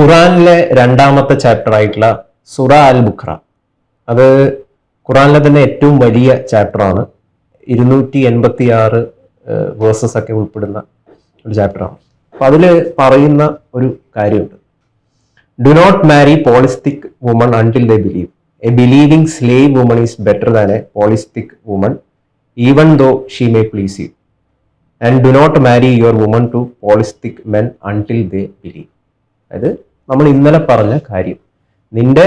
ഖുറാനിലെ രണ്ടാമത്തെ ചാപ്റ്റർ ആയിട്ടുള്ള സുറ അൽ ബുഖ്ര, അത് ഖുറാനിലെ തന്നെ ഏറ്റവും വലിയ ചാപ്റ്ററാണ്. 286 വേഴ്സസ് ഒക്കെ ഉൾപ്പെടുന്ന ഒരു ചാപ്റ്ററാണ്. അപ്പൊ അതിൽ പറയുന്ന ഒരു കാര്യമുണ്ട്: do not marry polytheistic woman until they believe. A believing slave woman is better than a polytheistic woman even though she may please you. And do not marry your woman to polytheistic men until they believe. അതായത് നമ്മൾ ഇന്നലെ പറഞ്ഞ കാര്യം, നിന്റെ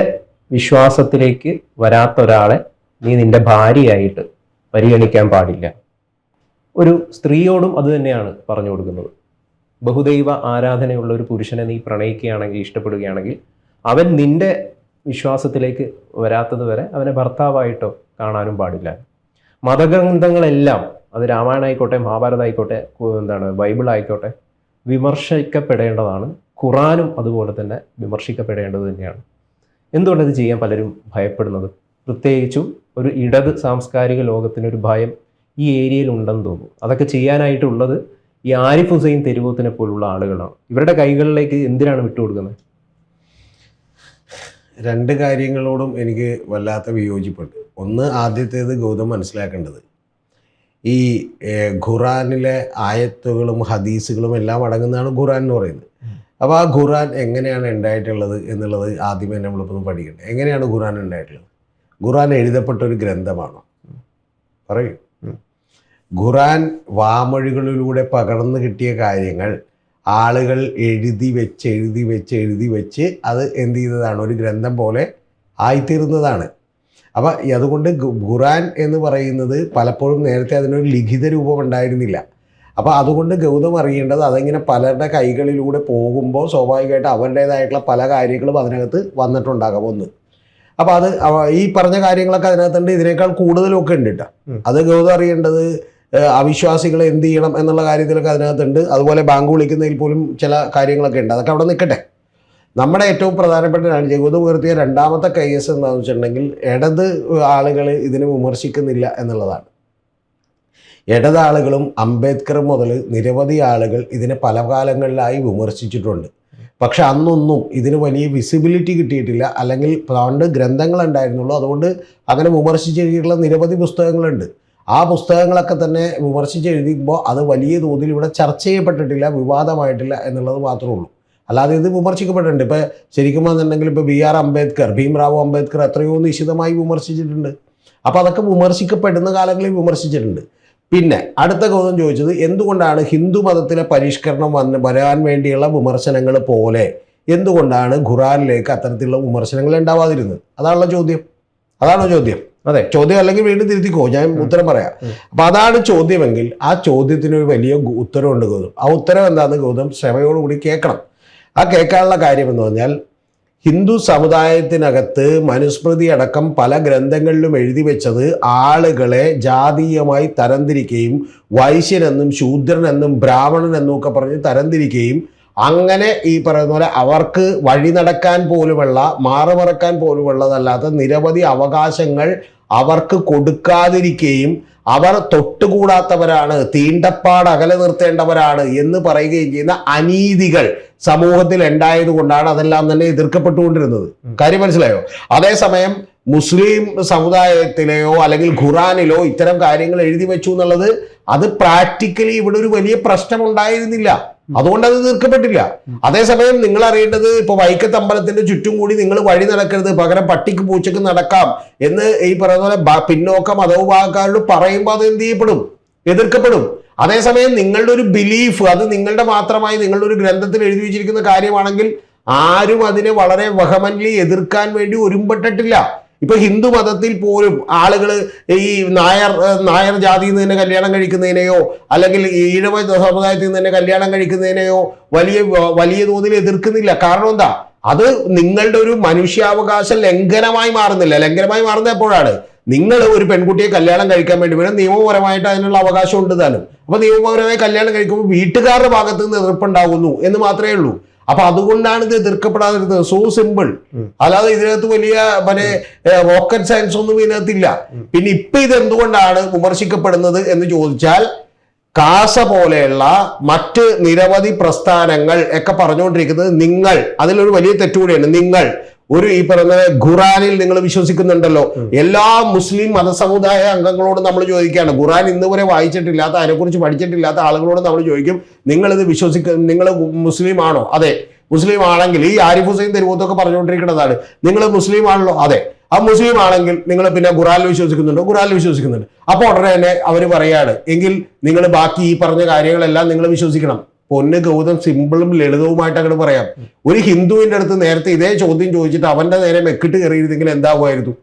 വിശ്വാസത്തിലേക്ക് വരാത്ത ഒരാളെ നീ നിന്റെ ഭാര്യയായിട്ട് പരിഗണിക്കാൻ പാടില്ല. ഒരു സ്ത്രീയോടും അത് തന്നെയാണ് പറഞ്ഞു കൊടുക്കുന്നത്. ബഹുദൈവ ആരാധനയുള്ള ഒരു പുരുഷനെ നീ പ്രണയിക്കുകയാണെങ്കിൽ, ഇഷ്ടപ്പെടുകയാണെങ്കിൽ, അവൻ നിന്റെ വിശ്വാസത്തിലേക്ക് വരാത്തത് വരെ അവനെ ഭർത്താവായിട്ടോ കാണാനും പാടില്ല. മതഗ്രന്ഥങ്ങളെല്ലാം, അത് രാമായണം ആയിക്കോട്ടെ, മഹാഭാരതം ആയിക്കോട്ടെ, ബൈബിൾ ആയിക്കോട്ടെ, വിമർശിക്കപ്പെടേണ്ടതാണ്. ഖുറാനും അതുപോലെ തന്നെ വിമർശിക്കപ്പെടേണ്ടത് തന്നെയാണ്. എന്തുകൊണ്ടത് ചെയ്യാൻ പലരും ഭയപ്പെടുന്നത്? പ്രത്യേകിച്ചും ഒരു ഇടത് സാംസ്കാരിക ലോകത്തിനൊരു ഭയം ഈ ഏരിയയിൽ ഉണ്ടെന്ന് തോന്നുന്നു. അതൊക്കെ ചെയ്യാനായിട്ടുള്ളത് ഈ ആരിഫ് ഹുസൈൻ തെരുവൂത്തിനെ പോലുള്ള ആളുകളാണ്. ഇവരുടെ കൈകളിലേക്ക് എന്തിനാണ് വിട്ടുകൊടുക്കുന്നത്? രണ്ട് കാര്യങ്ങളോടും എനിക്ക് വല്ലാത്ത വിയോജിപ്പുണ്ട്. ഒന്ന്, ആദ്യത്തേത് ഗൗതം മനസ്സിലാക്കേണ്ടത്, ഈ ഖുറാനിലെ ആയത്തുകളും ഹദീസുകളും എല്ലാം അടങ്ങുന്നതാണ് ഖുറാൻ എന്ന് പറയുന്നത്. അപ്പോൾ ആ ഖുറാൻ എങ്ങനെയാണ് ഉണ്ടായിട്ടുള്ളത് എന്നുള്ളത് ആദ്യമേ നമ്മളിപ്പോൾ പഠിക്കണ്ടേ. എങ്ങനെയാണ് ഖുറാൻ ഉണ്ടായിട്ടുള്ളത്? ഖുറാൻ എഴുതപ്പെട്ട ഒരു ഗ്രന്ഥമാണോ? പറയൂ. ഖുറാൻ വാമൊഴികളിലൂടെ പകർന്നു കിട്ടിയ കാര്യങ്ങൾ ആളുകൾ എഴുതി വെച്ച് അത് എന്ത് ചെയ്തതാണ്? ഒരു ഗ്രന്ഥം പോലെ ആയിത്തീർന്നതാണ്. അപ്പോൾ അതുകൊണ്ട് ഖുറാൻ എന്ന് പറയുന്നത് പലപ്പോഴും നേരത്തെ അതിനൊരു ലിഖിത രൂപം ഉണ്ടായിരുന്നില്ല. അപ്പോൾ അതുകൊണ്ട് ഗൗതം അറിയേണ്ടത്, അതിങ്ങനെ പലരുടെ കൈകളിലൂടെ പോകുമ്പോൾ സ്വാഭാവികമായിട്ട് അവരുടേതായിട്ടുള്ള പല കാര്യങ്ങളും അതിനകത്ത് വന്നിട്ടുണ്ടാകാം. ഒന്ന്, അപ്പോൾ അത് ഈ പറഞ്ഞ കാര്യങ്ങളൊക്കെ അതിനകത്തുണ്ട്. ഇതിനേക്കാൾ കൂടുതലൊക്കെ ഉണ്ട് കേട്ടോ. അത് ഗൗതം അറിയേണ്ടത് അവിശ്വാസികളെ എന്ത് ചെയ്യണം എന്നുള്ള കാര്യത്തിലൊക്കെ അതിനകത്തുണ്ട്. അതുപോലെ ബാങ്ക് വിളിക്കുന്നതിൽ പോലും ചില കാര്യങ്ങളൊക്കെ ഉണ്ട്. അതൊക്കെ അവിടെ നിൽക്കട്ടെ. നമ്മുടെ ഏറ്റവും പ്രധാനപ്പെട്ട ഗൗതം ഉയർത്തിയ രണ്ടാമത്തെ കേസ് എന്താണെന്ന് വെച്ചിട്ടുണ്ടെങ്കിൽ, ഇടത് ആളുകൾ ഇതിനെ വിമർശിക്കുന്നില്ല എന്നുള്ളതാണ്. ഇടതാളുകളും അംബേദ്കർ മുതൽ നിരവധി ആളുകൾ ഇതിനെ പല കാലങ്ങളിലായി വിമർശിച്ചിട്ടുണ്ട്. പക്ഷെ അന്നൊന്നും ഇതിന് വലിയ വിസിബിലിറ്റി കിട്ടിയിട്ടില്ല, അല്ലെങ്കിൽ പണ്ട് ഗ്രന്ഥങ്ങളുണ്ടായിരുന്നുള്ളൂ. അതുകൊണ്ട് അങ്ങനെ വിമർശിച്ചെഴുതിയിട്ടുള്ള നിരവധി പുസ്തകങ്ങളുണ്ട്. ആ പുസ്തകങ്ങളൊക്കെ തന്നെ വിമർശിച്ചെഴുതിക്കുമ്പോൾ അത് വലിയ തോതിൽ ഇവിടെ ചർച്ച ചെയ്യപ്പെട്ടിട്ടില്ല, വിവാദമായിട്ടില്ല എന്നുള്ളത് മാത്രമേ ഉള്ളൂ. അല്ലാതെ ഇത് വിമർശിക്കപ്പെട്ടിട്ടുണ്ട്. ഇപ്പോൾ ശരിക്കും വന്നിട്ടുണ്ടെങ്കിൽ ഇപ്പോൾ BR അംബേദ്കർ, ഭീംറാവു അംബേദ്കർ എത്രയോ നിശിതമായി വിമർശിച്ചിട്ടുണ്ട്. അപ്പോൾ അതൊക്കെ വിമർശിക്കപ്പെടുന്ന കാലങ്ങളിൽ വിമർശിച്ചിട്ടുണ്ട്. പിന്നെ അടുത്ത ഗൗതം ചോദിച്ചത്, എന്തുകൊണ്ടാണ് ഹിന്ദു മതത്തിലെ പരിഷ്കരണം വരാൻ വേണ്ടിയുള്ള വിമർശനങ്ങൾ പോലെ എന്തുകൊണ്ടാണ് ഖുറാനിലേക്ക് അത്തരത്തിലുള്ള വിമർശനങ്ങൾ ഉണ്ടാവാതിരുന്നത്? അതാണല്ലോ ചോദ്യം. അതാണോ ചോദ്യം? അതെ, ചോദ്യം. അല്ലെങ്കിൽ വീണ്ടും തിരുത്തിക്കോ, ഞാൻ ഉത്തരം പറയാം. അപ്പം അതാണ് ചോദ്യമെങ്കിൽ ആ ചോദ്യത്തിനൊരു വലിയ ഉത്തരവുണ്ട് ഗൗതം. ആ ഉത്തരം എന്താണെന്ന് ഗൗതം ക്ഷമയോടുകൂടി കേൾക്കണം. ആ കേൾക്കാനുള്ള കാര്യം എന്ന് പറഞ്ഞാൽ, ഹിന്ദു സമുദായത്തിനകത്ത് മനുസ്മൃതി അടക്കം പല ഗ്രന്ഥങ്ങളിലും എഴുതി വെച്ചത് ആളുകളെ ജാതീയമായി തരംതിരിക്കുകയും വൈശ്യനെന്നും ശൂദ്രനെന്നും ബ്രാഹ്മണനെന്നും ഒക്കെ പറഞ്ഞ് തരംതിരിക്കുകയും അങ്ങനെ ഈ പറയുന്ന പോലെ അവർക്ക് വഴി നടക്കാൻ പോലുമുള്ള, മാറുമറക്കാൻ പോലുമുള്ളതല്ലാത്ത നിരവധി അവകാശങ്ങൾ അവർക്ക് കൊടുക്കാതിരിക്കുകയും അവർ തൊട്ടുകൂടാത്തവരാണ്, തീണ്ടപ്പാട് അകലെ നിർത്തേണ്ടവരാണ് എന്ന് പറയുകയും ചെയ്യുന്ന അനീതികൾ സമൂഹത്തിൽ ഉണ്ടായതുകൊണ്ടാണ് അതെല്ലാം തന്നെ എതിർക്കപ്പെട്ടുകൊണ്ടിരുന്നത്. കാര്യം മനസ്സിലായോ? അതേസമയം മുസ്ലിം സമുദായത്തിലെയോ അല്ലെങ്കിൽ ഖുറാനിലോ ഇത്തരം കാര്യങ്ങൾ എഴുതി വെച്ചു എന്നുള്ളത് അത് പ്രാക്ടിക്കലി ഇവിടെ ഒരു വലിയ പ്രശ്നം ഉണ്ടായിരുന്നില്ല. അതുകൊണ്ട് അത് തീർക്കപ്പെട്ടില്ല. അതേസമയം നിങ്ങൾ അറിയേണ്ടത്, ഇപ്പൊ വൈക്കത്ത് അമ്പലത്തിന്റെ ചുറ്റും കൂടി നിങ്ങൾ വഴി നടക്കരുത്, പകരം പട്ടിക്ക് പൂച്ചക്ക് നടക്കാം എന്ന് ഈ പറയുന്ന പോലെ പിന്നോക്ക മതവിഭാഗക്കാരോട് പറയുമ്പോൾ അത് എന്ത് ചെയ്യപ്പെടും? എതിർക്കപ്പെടും. അതേസമയം നിങ്ങളുടെ ഒരു ബിലീഫ്, അത് നിങ്ങളുടെ മാത്രമായി നിങ്ങളുടെ ഒരു ഗ്രന്ഥത്തിൽ എഴുതി വെച്ചിരിക്കുന്ന കാര്യമാണെങ്കിൽ ആരും അതിനെ വളരെ വഹമൻലി എതിർക്കാൻ വേണ്ടി ഒരുമ്പെട്ടിട്ടില്ല. ഇപ്പൊ ഹിന്ദു മതത്തിൽ പോലും ആളുകൾ ഈ നായർ ജാതിയിൽ നിന്ന് തന്നെ കല്യാണം കഴിക്കുന്നതിനെയോ അല്ലെങ്കിൽ ഈഴവ സമുദായത്തിൽ നിന്ന് തന്നെ കല്യാണം കഴിക്കുന്നതിനെയോ വലിയ തോതിൽ എതിർക്കുന്നില്ല. കാരണം എന്താ? അത് നിങ്ങളുടെ ഒരു മനുഷ്യാവകാശ ലംഘനമായി മാറുന്നില്ല. ലംഘനമായി മാറുന്നത് എപ്പോഴാണ്? നിങ്ങൾ ഒരു പെൺകുട്ടിയെ കല്യാണം കഴിക്കാൻ വേണ്ടി വരും, നിയമപരമായിട്ട് അതിനുള്ള അവകാശം ഉണ്ട് താനും. അപ്പൊ നിയമപരമായി കല്യാണം കഴിക്കുമ്പോൾ വീട്ടുകാരുടെ ഭാഗത്ത് നിന്ന് എതിർപ്പുണ്ടാകുന്നു എന്ന് മാത്രമേ ഉള്ളൂ. അപ്പൊ അതുകൊണ്ടാണ് ഇത് എതിർക്കപ്പെടാതിരുന്നത്. So simple. അല്ലാതെ ഇതിനകത്ത് വലിയ റോക്കറ്റ് സയൻസ് ഒന്നും ഇതിനകത്തില്ല. പിന്നെ ഇപ്പൊ ഇത് എന്തുകൊണ്ടാണ് വിമർശിക്കപ്പെടുന്നത് എന്ന് ചോദിച്ചാൽ, കാസ പോലെയുള്ള മറ്റ് നിരവധി പ്രസ്ഥാനങ്ങൾ ഒക്കെ പറഞ്ഞുകൊണ്ടിരിക്കുന്നത് നിങ്ങൾ, അതിലൊരു വലിയ തെറ്റുകൂടിയാണ്. നിങ്ങൾ ഒരു ഈ പറയുന്ന ഖുറാനിൽ നിങ്ങൾ വിശ്വസിക്കുന്നുണ്ടല്ലോ. എല്ലാ മുസ്ലിം മതസമുദായ അംഗങ്ങളോട് നമ്മൾ ചോദിക്കുകയാണ്, ഖുറാൻ ഇന്ന് വരെ വായിച്ചിട്ടില്ലാത്ത, അതിനെക്കുറിച്ച് പഠിച്ചിട്ടില്ലാത്ത ആളുകളോട് നമ്മൾ ചോദിക്കും, നിങ്ങളിത് നിങ്ങൾ മുസ്ലിം ആണോ? അതെ. മുസ്ലിം ആണെങ്കിൽ ഈ ആരിഫ് ഹുസൈൻ തെരുവത്തൊക്കെ പറഞ്ഞുകൊണ്ടിരിക്കുന്നതാണ്, നിങ്ങൾ മുസ്ലിം ആണല്ലോ. അതെ. ആ മുസ്ലിം ആണെങ്കിൽ നിങ്ങൾ പിന്നെ ഖുറാനിൽ വിശ്വസിക്കുന്നുണ്ടോ? ഖുറാനിൽ വിശ്വസിക്കുന്നുണ്ട്. അപ്പോൾ ഉടനെ തന്നെ അവർ പറയാണ്, എങ്കിൽ നിങ്ങൾ ബാക്കി ഈ പറഞ്ഞ കാര്യങ്ങളെല്ലാം നിങ്ങൾ വിശ്വസിക്കണം. പൊന്ന് ഗൗതം, സിമ്പിളും ലളിതവുമായിട്ട് അങ്ങോട്ട് പറയാം. ഒരു ഹിന്ദുവിന്റെ അടുത്ത് നേരത്തെ ഇതേ ചോദ്യം ചോദിച്ചിട്ട് അവന്റെ നേരെ മെക്കിട്ട് കയറിയിരുന്നെങ്കിൽ എന്താകുമായിരുന്നു?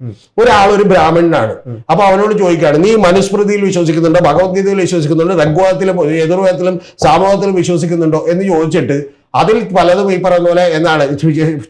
ഒരു ബ്രാഹ്മണനാണ്. അപ്പൊ അവനോട് ചോദിക്കുകയാണ്, നീ മനുസ്മൃതിയിൽ വിശ്വസിക്കുന്നുണ്ടോ? ഭഗവത്ഗീതയിൽ വിശ്വസിക്കുന്നുണ്ടോ? ഋഗ്വേദത്തിലും യജുർവേദത്തിലും സാമവേദത്തിലും വിശ്വസിക്കുന്നുണ്ടോ എന്ന് ചോദിച്ചിട്ട് അതിൽ പലതും ഈ പറയുന്ന പോലെ എന്താണ്,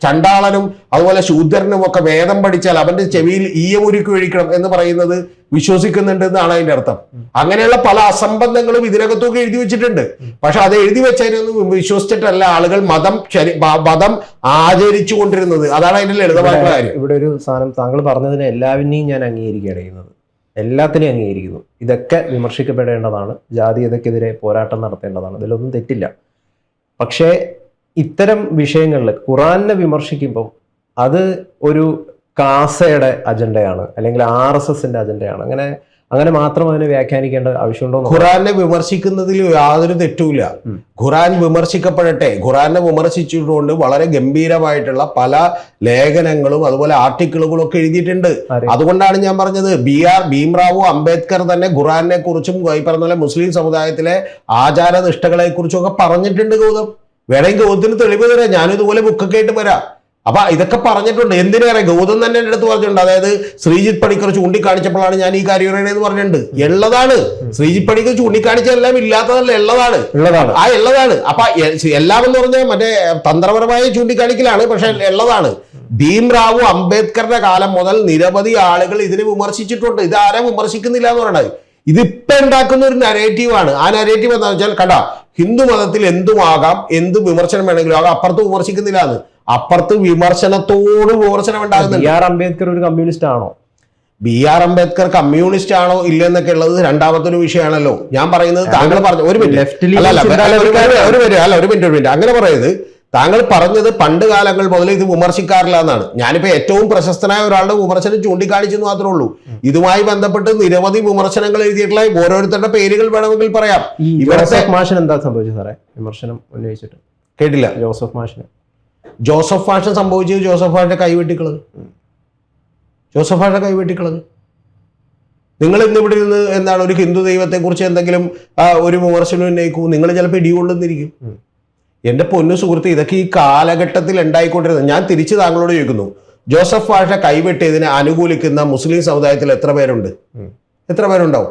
ചണ്ടാളനും അതുപോലെ ശൂദ്രനും ഒക്കെ വേദം പഠിച്ചാൽ അവന്റെ ചെവിയിൽ ഈയമുരുക്കി ഒഴിക്കണം എന്ന് പറയുന്നത് വിശ്വസിക്കുന്നുണ്ട് എന്നാണ് അതിന്റെ അർത്ഥം. അങ്ങനെയുള്ള പല അസംബന്ധങ്ങളും ഇതിനകത്തൊക്കെ എഴുതി വെച്ചിട്ടുണ്ട്. പക്ഷെ അത് എഴുതി വെച്ചതിനൊന്നും വിശ്വസിച്ചിട്ടല്ല ആളുകൾ മതം ആചരിച്ചു കൊണ്ടിരുന്നത്. അതാണ് അതിന്റെ ലളിതമായിട്ടുള്ള കാര്യം. ഇവിടെ ഒരു സാധനം താങ്കൾ പറഞ്ഞതിന് എല്ലാവരെയും ഞാൻ അംഗീകരിക്കുകയാണ് ചെയ്യുന്നത്, എല്ലാത്തിനെയും അംഗീകരിക്കുന്നു. ഇതൊക്കെ വിമർശിക്കപ്പെടേണ്ടതാണ്, ജാതീയതക്കെതിരെ പോരാട്ടം നടത്തേണ്ടതാണ്, ഇതിലൊന്നും തെറ്റില്ല. പക്ഷേ ഇത്തരം വിഷയങ്ങളിൽ ഖുറാനെ വിമർശിക്കുമ്പോൾ അത് ഒരു കാസയുടെ അജണ്ടയാണ്, അല്ലെങ്കിൽ RSSന്റെ അജണ്ടയാണ്. അങ്ങനെ മാത്രം അതിനെ വ്യാഖ്യാനിക്കേണ്ട ആവശ്യമുണ്ടോ? ഖുറാനെ വിമർശിക്കുന്നതിൽ യാതൊരു തെറ്റുമില്ല. ഖുറാൻ വിമർശിക്കപ്പെടട്ടെ. ഖുറാനെ വിമർശിച്ചുകൊണ്ട് വളരെ ഗംഭീരമായിട്ടുള്ള പല ലേഖനങ്ങളും അതുപോലെ ആർട്ടിക്കിളുകളും ഒക്കെ എഴുതിയിട്ടുണ്ട്. അതുകൊണ്ടാണ് ഞാൻ പറഞ്ഞത്, ഭീംറാവു അംബേദ്കർ തന്നെ ഖുറാനെ കുറിച്ചും ഈ പറഞ്ഞ പോലെ മുസ്ലിം സമുദായത്തിലെ ആചാരനിഷ്ഠകളെ കുറിച്ചും ഒക്കെ പറഞ്ഞിട്ടുണ്ട്. ഗൗതം വേണമെങ്കിൽ ഗൗതത്തിന് തെളിവ് തരാം, ഞാനും ഇതുപോലെ ബുക്കൊക്കെ ആയിട്ട് വരാം. അപ്പൊ ഇതൊക്കെ പറഞ്ഞിട്ടുണ്ട്. എന്തിനേറെ ഗൗതം തന്നെ എൻ്റെ അടുത്ത് പറഞ്ഞിട്ടുണ്ട്. അതായത് ശ്രീജിത്ത് പണിക്കർ ചൂണ്ടിക്കാണിച്ചപ്പോഴാണ് ഞാൻ ഈ കാര്യം എന്ന് പറഞ്ഞിട്ടുണ്ട്. ഉള്ളതാണ്. ശ്രീജിത്ത് പണിക്കർ ചൂണ്ടിക്കാണിച്ചതെല്ലാം ഇല്ലാത്തതല്ല, ഉള്ളതാണ്. ഉള്ളതാണ്. അപ്പൊ എല്ലാം എന്ന് പറഞ്ഞാൽ മറ്റേ തന്ത്രപരമായ ചൂണ്ടിക്കാണിക്കലാണ്, പക്ഷെ ഉള്ളതാണ്. ഭീംറാവു അംബേദ്കറുടെ കാലം മുതൽ നിരവധി ആളുകൾ ഇതിനെ വിമർശിച്ചിട്ടുണ്ട്. ഇത് ആരും വിമർശിക്കുന്നില്ല എന്ന് പറയുന്നത്. ഇതിപ്പോ ഉണ്ടാക്കുന്ന ഒരു നരേറ്റീവാണ്. ആ നരേറ്റീവ് എന്താണെന്ന് വെച്ചാൽ, കണ്ടാ, ഹിന്ദു മതത്തിൽ എന്തുമാകാം, എന്ത് വിമർശനം വേണമെങ്കിലും ആകാം, അപ്പുറത്ത് വിമർശിക്കുന്നില്ല എന്ന്. അപ്പുറത്ത് വിമർശനത്തോട് വിമർശനം ഉണ്ടാകുന്നുണ്ട്. BR അംബേദ്കർ ഒരു കമ്മ്യൂണിസ്റ്റ് ആണോ? BR അംബേദ്കർ കമ്മ്യൂണിസ്റ്റ് ആണോ ഇല്ലെന്നൊക്കെ ഉള്ളത് രണ്ടാമത്തെ ഒരു വിഷയമാണല്ലോ. ഞാൻ പറയുന്നത് താങ്കൾ പറഞ്ഞു ഒരു മിനിറ്റ് അങ്ങനെ പറയുന്നത്, താങ്കൾ പറഞ്ഞത് പണ്ട് കാലങ്ങൾ മുതൽ ഇത് വിമർശിക്കാറില്ല എന്നാണ്. ഞാനിപ്പോ ഏറ്റവും പ്രശസ്തനായ ഒരാളുടെ വിമർശനം ചൂണ്ടിക്കാണിച്ചെന്ന് മാത്രമേ ഉള്ളൂ. ഇതുമായി ബന്ധപ്പെട്ട് നിരവധി വിമർശനങ്ങൾ എഴുതിയിട്ടുള്ള ഓരോരുത്തരുടെ പേരുകൾ വേണമെങ്കിൽ പറയാം. ജോസഫ് മാഷൻ എന്താ സംഭവിച്ചത് സാറേ? വിമർശനം ഉന്നയിച്ചിട്ട് കേട്ടില്ല. ജോസഫ് മാഷൻ സംഭവിച്ചത് ജോസഫ് മാഷിന്റെ കൈവെട്ടിക്കളത്. നിങ്ങൾ ഇന്നിവിടെ ഇരുന്ന് എന്താണ് ഒരു ഹിന്ദു ദൈവത്തെ കുറിച്ച് എന്തെങ്കിലും ഒരു വിമർശനം ഉന്നയിക്കൂ, നിങ്ങൾ ചിലപ്പോൾ ഇടികൊള്ളുന്നിരിക്കും. എന്റെ പൊന്നു സുഹൃത്ത്, ഇതൊക്കെ ഈ കാലഘട്ടത്തിൽ ഉണ്ടായിക്കൊണ്ടിരുന്നത്. ഞാൻ തിരിച്ച് താങ്കളോട് ചോദിക്കുന്നു, ജോസഫ് മാഷിനെ കൈവെട്ടിയതിനെ അനുകൂലിക്കുന്ന മുസ്ലിം സമുദായത്തിൽ എത്ര പേരുണ്ടാവും?